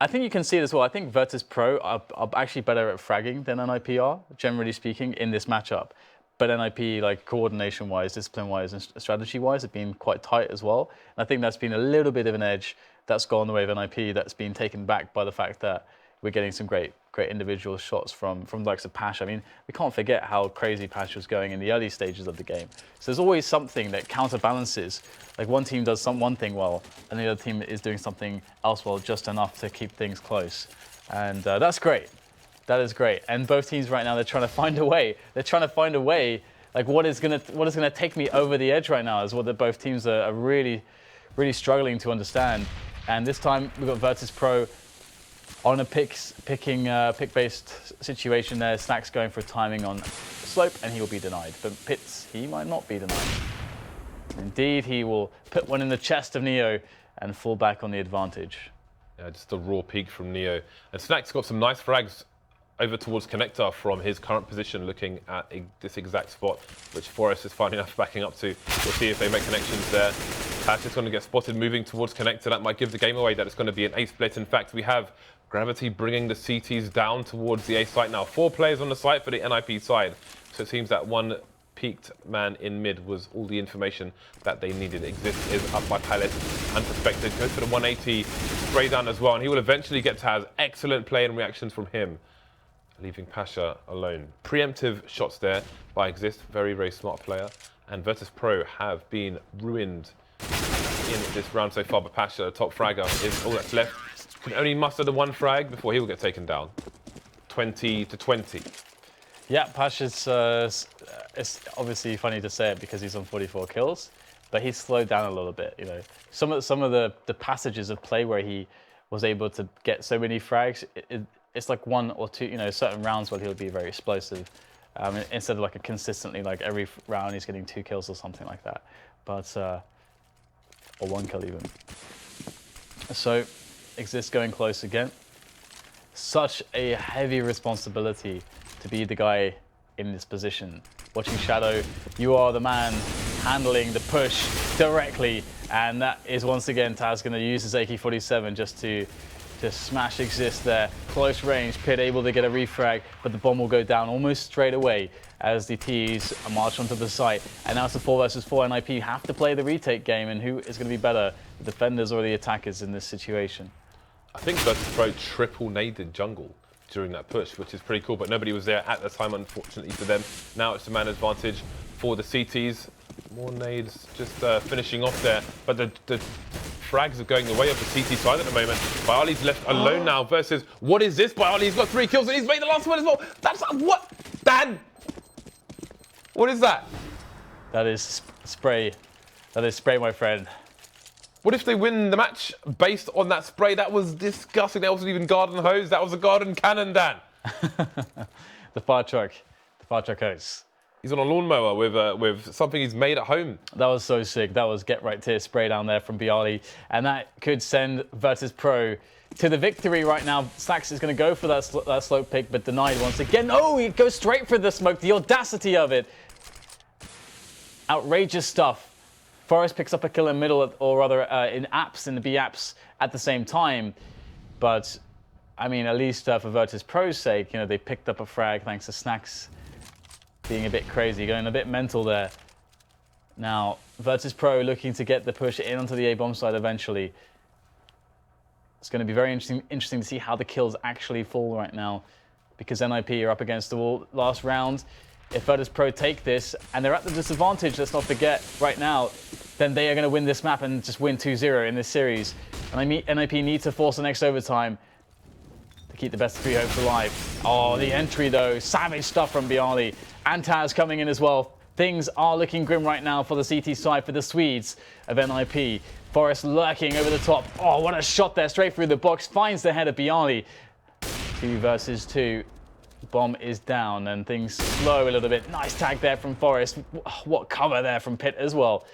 I think you can see it as well. I think Virtus.Pro are actually better at fragging than NIP are, generally speaking, in this matchup. But NIP, like coordination-wise, discipline-wise, and strategy-wise, have been quite tight as well. And I think that's been a little bit of an edge that's gone the way of NIP. That's been taken back by the fact that we're getting some great individual shots from the likes of Pasha. I mean, we can't forget how crazy Pasha was going in the early stages of the game. So there's always something that counterbalances. Like one team does one thing well, and the other team is doing something else well, just enough to keep things close. And that's great. That is great. And both teams right now, they're trying to find a way. They're trying to find a way. Like what is gonna take me over the edge right now is what both teams are really, really struggling to understand. And this time we've got Virtus.Pro on a pick-based situation there. Snacks going for a timing on slope, and he will be denied. But Pits, he might not be denied. Indeed, he will put one in the chest of Neo and fall back on the advantage. Yeah, just a raw peek from Neo. And Snacks got some nice frags over towards Connector from his current position, looking at this exact spot, which Forest is fine enough backing up to. We'll see if they make connections there. Patch is going to get spotted moving towards Connector. That might give the game away that it's going to be an A split. In fact, we have Gravity bringing the CTs down towards the A site now. 4 players on the site for the NIP side. So it seems that one peaked man in mid was all the information that they needed. Exist is up by Palette, unsuspected. Goes for the 180 spray down as well. And he will eventually get to have excellent play and reactions from him, leaving Pasha alone. Preemptive shots there by Exist. Very, very smart player. And Virtus.Pro have been ruined in this round so far, but Pasha, the top fragger, is all that's left. Can only muster the 1 frag before he will get taken down. 20-20. Yeah, Pasha's, it's obviously funny to say it because he's on 44 kills, but he's slowed down a little bit, Some of the passages of play where he was able to get so many frags, it's like 1 or 2, certain rounds where he'll be very explosive. Instead of like a consistently, like every round he's getting 2 kills or something like that. But, or 1 kill even. So, Exist going close again. Such a heavy responsibility to be the guy in this position. Watching Shadow, you are the man handling the push directly. And that is once again Taz going to use his AK-47 just to smash Exist there. Close range, Pit able to get a refrag, but the bomb will go down almost straight away as the Ts march onto the site. And now it's a 4 versus 4 NIP. Have to play the retake game, and who is going to be better, the defenders or the attackers in this situation? I think Virtus.Pro triple naded jungle during that push, which is pretty cool, but nobody was there at the time, unfortunately for them. Now it's a man advantage for the CTs. More nades just finishing off there, but the frags are going the way of the CT side at the moment. Bialy's left alone now versus, what is this? Bialy's got 3 kills and he's made the last one as well. That's what? Dan! What is that? That is spray. That is spray, my friend. What if they win the match based on that spray? That was disgusting. That wasn't even garden hose. That was a garden cannon, Dan. The fire truck hose. He's on a lawnmower with something he's made at home. That was so sick. That was get right tear spray down there from Bialy. And that could send Virtus.Pro to the victory right now. Snacks is going to go for that slope pick, but denied once again. Oh, he goes straight for the smoke. The audacity of it. Outrageous stuff. Forest picks up a kill in middle, or rather in the B apps at the same time. But, I mean, at least for Virtus.Pro's sake, they picked up a frag thanks to Snacks being a bit crazy, going a bit mental there. Now, Virtus.Pro looking to get the push in onto the A-bomb side eventually. It's going to be very interesting to see how the kills actually fall right now. because NIP are up against the wall last round. If Virtus.Pro take this, and they're at the disadvantage, let's not forget, right now, then they are going to win this map and just win 2-0 in this series. And NIP need to force the next overtime to keep the best of 3 hopes alive. Oh, the entry though, savage stuff from Bialy. And Taz coming in as well. Things are looking grim right now for the CT side, for the Swedes of NIP. Forest lurking over the top. Oh, what a shot there, straight through the box. Finds the head of Bialy. 2 versus 2. Bomb is down and things slow a little bit. Nice tag there from Forest. What cover there from Pit as well.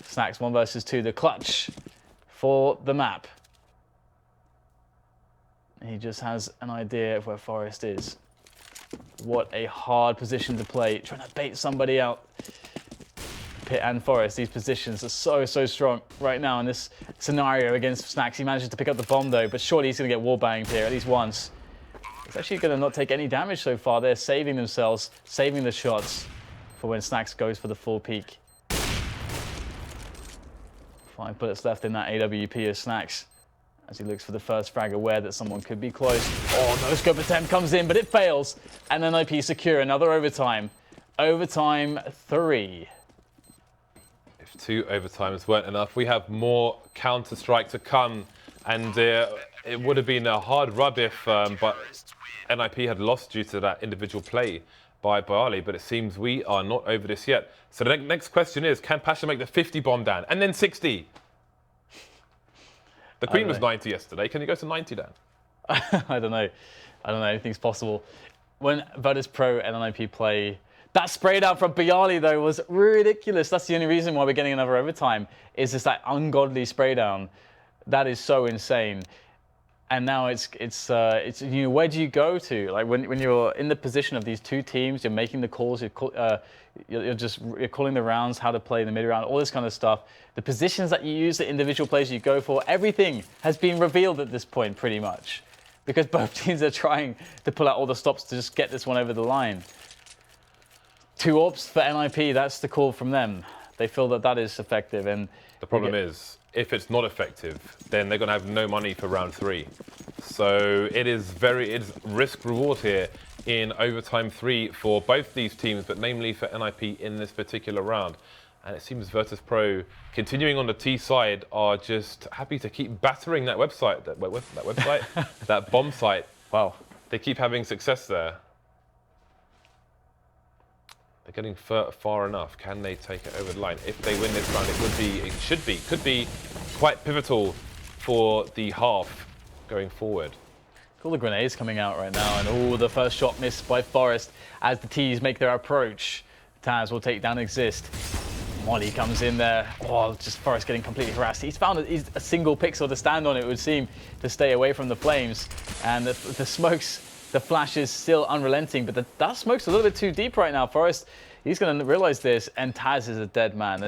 Snacks 1 versus 2, the clutch for the map. He just has an idea of where Forest is. What a hard position to play, trying to bait somebody out. Pit and Forest, these positions are so strong right now in this scenario against Snacks. He manages to pick up the bomb though, but surely he's going to get wall banged here at least once. He's actually going to not take any damage so far. They're saving themselves, saving the shots for when Snacks goes for the full peak. 5 bullets left in that AWP of Snacks as he looks for the first frag, aware that someone could be close. Oh, no scope attempt comes in, but it fails. And then NIP secure another overtime. Overtime 3. If 2 overtimes weren't enough, we have more Counter-Strike to come. And it would have been a hard rub if but NIP had lost due to that individual play by Bialy, but it seems we are not over this yet. So the next question is, can Pasha make the 50 bomb down? And then 60? The Queen was 90 yesterday. Can you go to 90 down? I don't know. Anything's possible. When Virtus.Pro and NIP play, that spray down from Bialy though was ridiculous. That's the only reason why we're getting another overtime, is just that ungodly spray down. That is so insane. And now it's you know, where do you go to? Like when you're in the position of these two teams, you're making the calls, you're calling the rounds, how to play in the mid round, all this kind of stuff. The positions that you use, the individual plays you go for, everything has been revealed at this point pretty much, because both teams are trying to pull out all the stops to just get this one over the line. 2 orbs for NIP, that's the call from them. They feel that that is effective, and the problem is, if it's not effective, then they're going to have no money for round 3. So it's risk reward here in overtime 3 for both these teams, but namely for NIP in this particular round. And it seems Virtus.Pro, continuing on the T side, are just happy to keep battering that website, that bomb site. Wow. They keep having success there. They're getting far enough. Can they take it over the line? If they win this round, could be quite pivotal for the half going forward. All the grenades coming out right now, and the first shot missed by Forest as the T's make their approach. Taz will take down Exist. Molly comes in there. Oh, just Forest getting completely harassed. He's found a single pixel to stand on, it would seem, to stay away from the flames. And the smokes, the flash is still unrelenting, but that smoke's a little bit too deep right now. Forest, he's going to realize this, and Taz is a dead man.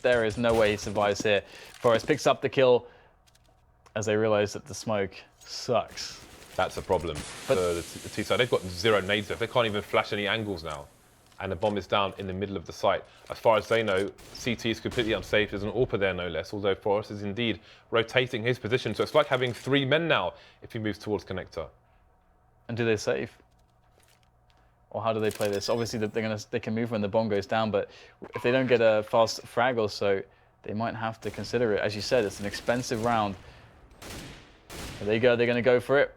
There is no way he survives here. Forest picks up the kill as they realize that the smoke sucks. That's a problem for the T side. They've got 0 nades left. They can't even flash any angles now. And the bomb is down in the middle of the site. As far as they know, CT is completely unsafe. There's an AWPer there, no less, although Forrest is indeed rotating his position. So it's like having 3 men now if he moves towards connector. And do they save? Or how do they play this? Obviously, they can move when the bomb goes down, but if they don't get a fast frag or so, they might have to consider it. As you said, it's an expensive round. There you go, they're going to go for it,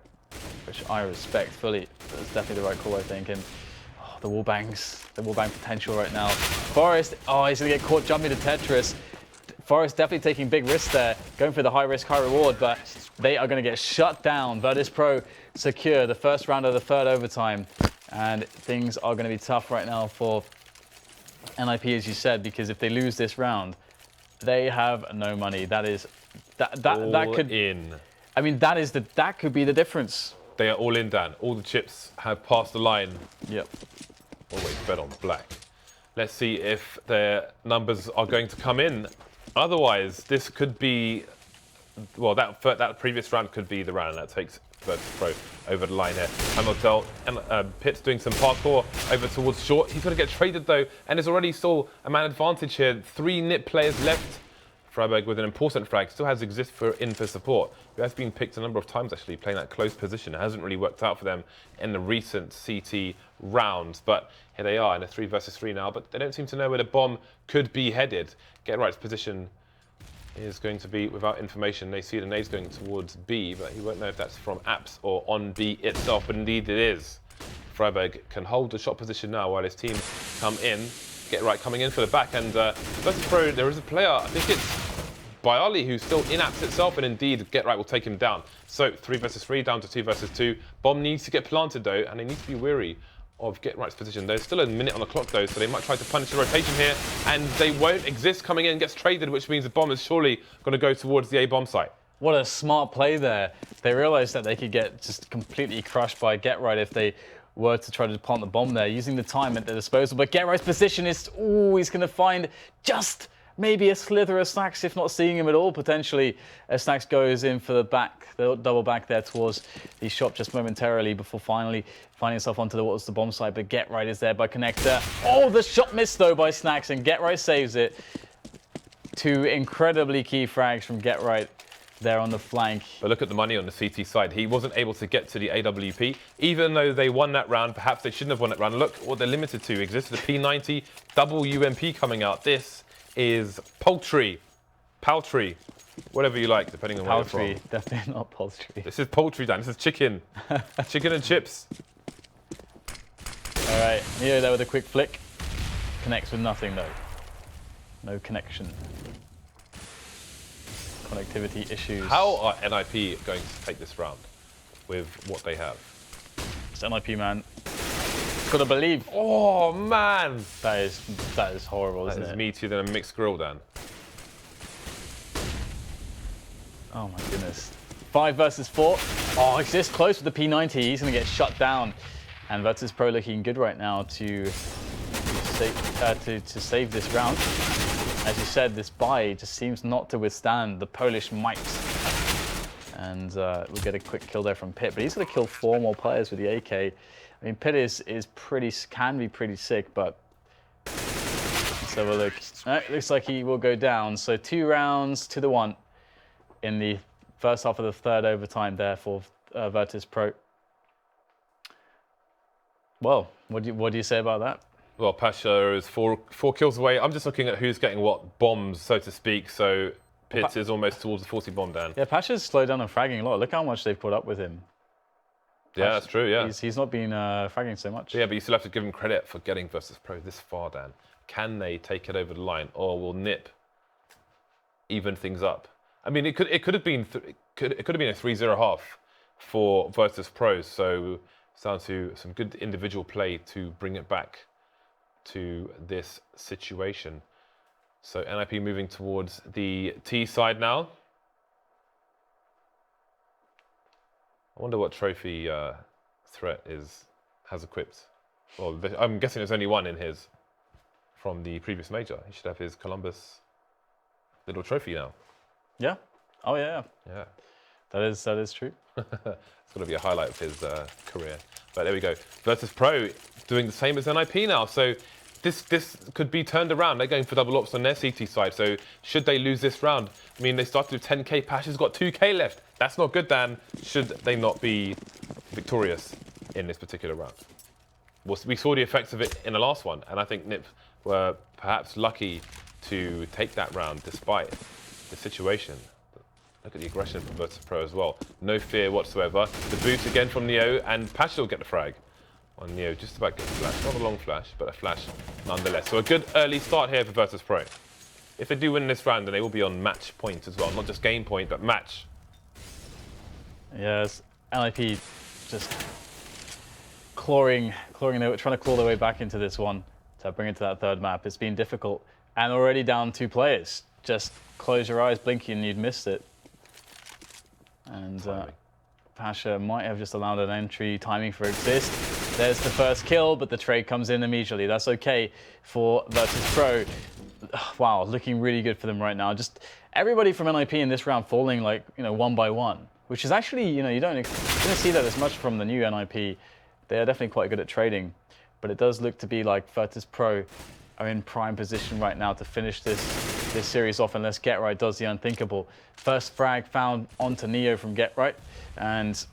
which I respect fully. That's definitely the right call, I think. And the wall bang potential right now. Forest, he's going to get caught jumping to Tetris. Forest definitely taking big risks there, going for the high risk, high reward, but they are going to get shut down. Virtus.Pro secure the first round of the 3rd overtime, and things are going to be tough right now for NIP, as you said, because if they lose this round, they have no money. That could in. I mean, that could be the difference. They are all in, Dan. All the chips have passed the line. Yep. Always bet on black. Let's see if their numbers are going to come in. Otherwise, this could be, well, that previous round could be the round that takes Virtus.Pro over the line here. Hamilton and Pitt's doing some parkour over towards short. He's going to get traded though, and there's already still a man advantage here. 3 NIP players left Freiberg with an important frag, still has exist in for support. He has been picked a number of times actually, playing that close position. It hasn't really worked out for them in the recent CT rounds, but here they are in a 3 versus 3 now, but they don't seem to know where the bomb could be headed. Get Right's position is going to be without information. They see the nades going towards B, but he won't know if that's from apps or on B itself, but indeed it is. Freiberg can hold the shot position now while his team come in. Get Right coming in for the back, and Virtus.Pro, there is a player, I think it's Byali, who's still in apps itself, and indeed Get Right will take him down. So 3 versus 3 down to 2 versus 2. Bomb needs to get planted though, and they need to be wary of Get Right's position. There's still a minute on the clock though, so they might try to punish the rotation here, and they won't exist coming in, gets traded, which means the bomb is surely going to go towards the A bomb site. What a smart play there. They realized that they could get just completely crushed by Get Right if they were to try to plant the bomb there, using the time at their disposal. But Get Right's position is, he's going to find just maybe a slither of Snacks, if not seeing him at all, potentially. As Snacks goes in for the back, the double back there towards the shop just momentarily before finally finding himself onto the bomb site. But Get Right is there by connector. Oh, the shot missed though by Snacks, and Get Right saves it. 2 incredibly key frags from Get Right there on the flank. But look at the money on the CT side. He wasn't able to get to the AWP. Even though they won that round, perhaps they shouldn't have won that round. Look what they're limited to. Exists the P90, double UMP coming out. This is poultry, whatever you like, depending on where you're from. Poultry, definitely not poultry. This is poultry, Dan. This is chicken. Chicken and chips. All right, Neo there with a quick flick. Connects with nothing though. No connection. Connectivity issues. How are NIP going to take this round with what they have? It's NIP, man. Gotta believe. Oh man, That is horrible, isn't it? that is meatier than a mixed grill, Dan. Oh my goodness. 5 versus 4. Oh, he's this close with the P90. He's gonna get shut down. And Virtus.Pro looking good right now to save this round. As you said, this buy just seems not to withstand the Polish might. And we'll get a quick kill there from Pit, but he's going to kill 4 more players with the AK. I mean, Pit can be pretty sick, but let's have a look. Looks like he will go down. So 2 rounds to the 1 in the first half of the third overtime there for Virtus.Pro. Well, what do you say about that? Well, Pasha is four kills away. I'm just looking at who's getting what bombs, so to speak. So Pitts is almost towards the 40 bomb, Dan. Yeah, Pasha's slowed down on fragging a lot. Look how much they've put up with him. Yeah, that's true, yeah. He's not been fragging so much. Yeah, but you still have to give him credit for getting Virtus.Pro this far, Dan. Can they take it over the line, or will Nip even things up? I mean, it could have been a 3-0 half for Virtus.Pro. So it's down to some good individual play to bring it back to this situation. So NIP moving towards the T side now. I wonder what trophy threat has equipped. Well, I'm guessing there's only one in his from the previous major. He should have his Columbus little trophy now. Yeah. Oh yeah. Yeah. That is true. It's going to be a highlight of his career. But there we go. Virtus.Pro doing the same as NIP now. So this could be turned around. They're going for double ops on their CT side. So should they lose this round? I mean, they started with 10k. Pasha's got 2k left. That's not good, Dan. Should they not be victorious in this particular round? Well, we saw the effects of it in the last one. And I think Nip were perhaps lucky to take that round despite the situation. Look at the aggression from Virtus.Pro as well. No fear whatsoever. The boot again from Neo, and Pasha will get the frag on Neo. Just about getting a flash. Not a long flash, but a flash nonetheless. So a good early start here for Virtus.Pro. If they do win this round, then they will be on match point as well. Not just game point, but match. Yes, NIP just trying to claw their way back into this one to bring it to that third map. It's been difficult, and already down 2 players. Just close your eyes, blinky, and you'd missed it. And Pasha might have just allowed an entry timing for exist. There's the first kill, but the trade comes in immediately. That's okay for Virtus.Pro. Wow, looking really good for them right now. Just everybody from NIP in this round falling like, one by one, which is actually, you don't see that as much from the new NIP. They are definitely quite good at trading, but it does look to be like Virtus.Pro are in prime position right now to finish this this series off unless Get Right does the unthinkable. First frag found onto Neo from Get Right, and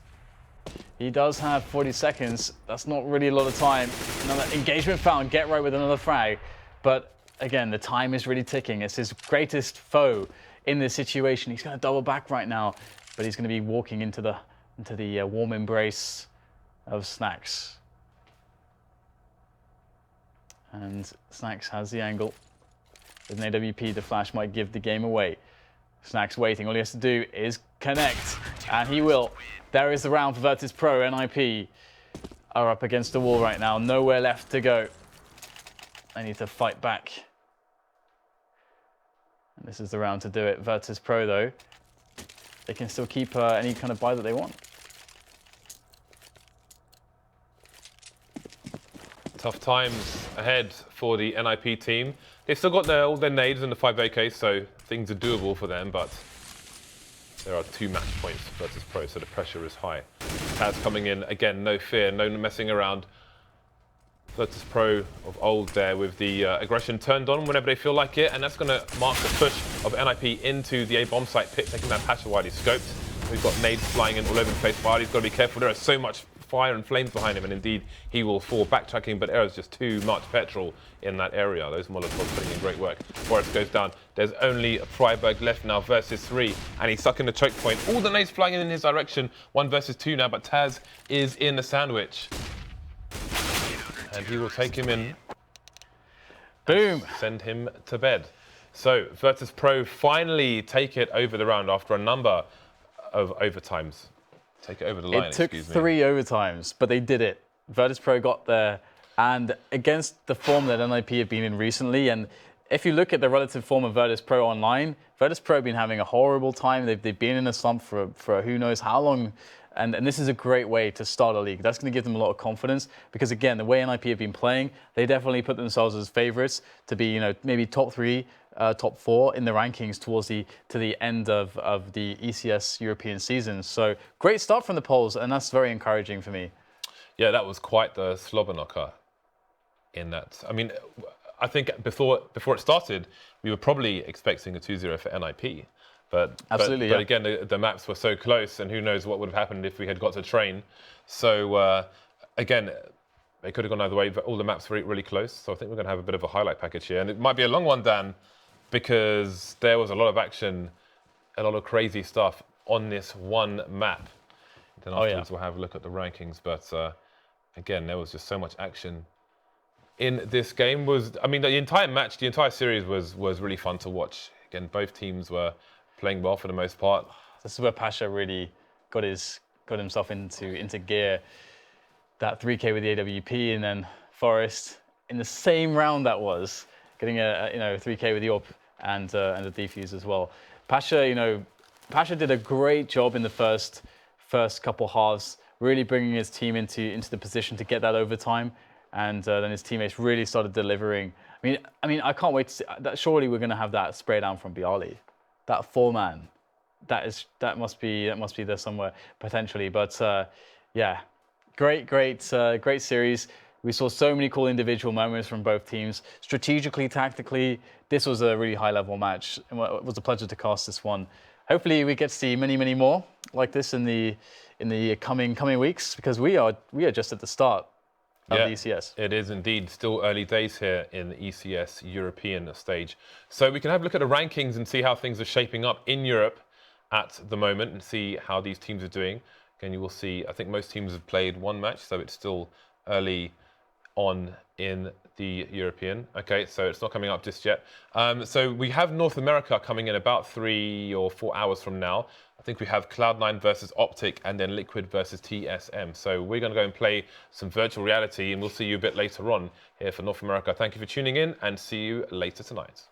he does have 40 seconds. That's not really a lot of time. Another engagement found, Get Right with another frag. But again, the time is really ticking. It's his greatest foe in this situation. He's going to double back right now, but he's going to be walking into the warm embrace of Snacks. And Snacks has the angle. With an AWP, the flash might give the game away. Snacks waiting. All he has to do is connect, and he will. There is the round for Virtus.Pro. NIP are up against the wall right now. Nowhere left to go. They need to fight back. And this is the round to do it. Virtus.Pro, though, they can still keep any kind of buy that they want. Tough times ahead for the NIP team. They've still got all their nades in the 5 AK, so things are doable for them, but there are 2 match points versus Pro, so the pressure is high. Taz coming in, again, no fear, no messing around. Virtus.Pro of old there with the aggression turned on whenever they feel like it, and that's going to mark the push of NIP into the A bomb site pit, taking that Pasha while he's scoped. We've got nades flying in all over the place. Vardy's got to be careful. There is so much fire and flames behind him, and indeed he will fall backtracking, but there is just too much petrol in that area. Those Molotovs putting in great work. Forrest goes down. There's only Freiburg left now versus 3, and he's stuck in the choke point. All the nades flying in his direction. 1 versus 2 now, but Taz is in the sandwich. And he will take him in. Boom. Send him to bed. So Virtus.Pro finally take it over the round after a number of overtimes. Take it over the line, It took 3 overtimes, but they did it. Virtus.Pro got there, and against the form that NIP have been in recently, and if you look at the relative form of Virtus.Pro online, Virtus.Pro have been having a horrible time. They've been in a slump for who knows how long, and this is a great way to start a league. That's going to give them a lot of confidence, because again, the way NIP have been playing, they definitely put themselves as favorites to be, you know, maybe top 3, top 4 in the rankings towards the end of the ECS European season. So great start from the Poles, and that's very encouraging for me. Yeah, that was quite the slobber knocker in that. I mean, I think before it started, we were probably expecting a 2-0 for NIP. But again, the maps were so close, and who knows what would have happened if we had got to train. So again, it could have gone either way, but all the maps were really close. So I think we're going to have a bit of a highlight package here. And it might be a long one, Dan, because there was a lot of action, a lot of crazy stuff on this one map. Then afterwards we'll have a look at the rankings. But again, there was just so much action in this game. I mean, the entire match, the entire series was really fun to watch. Again, both teams were playing well for the most part. This is where Pasha really got himself into gear. That 3K with the AWP, and then Forrest in the same round that was getting a 3K with the AWP and the defuse as well. Pasha did a great job in the first couple halves, really bringing his team into the position to get that overtime, and then his teammates really started delivering. I mean, I can't wait to see that. Surely we're going to have that spray down from Bialy, that 4-man. That must be there somewhere potentially. But yeah, great series. We saw so many cool individual moments from both teams. Strategically, tactically, this was a really high-level match. It was a pleasure to cast this one. Hopefully, we get to see many more like this in the coming weeks, because we are just at the start of the ECS. It is indeed still early days here in the ECS European stage. So we can have a look at the rankings and see how things are shaping up in Europe at the moment, and see how these teams are doing. Again, you will see, I think most teams have played 1 match, so it's still early on in the European. Okay, so it's not coming up just yet. So we have North America coming in about 3 or 4 hours from now. I think we have Cloud9 versus Optic, and then Liquid versus TSM. So we're going to go and play some virtual reality, and we'll see you a bit later on here for North America. Thank you for tuning in, and see you later tonight.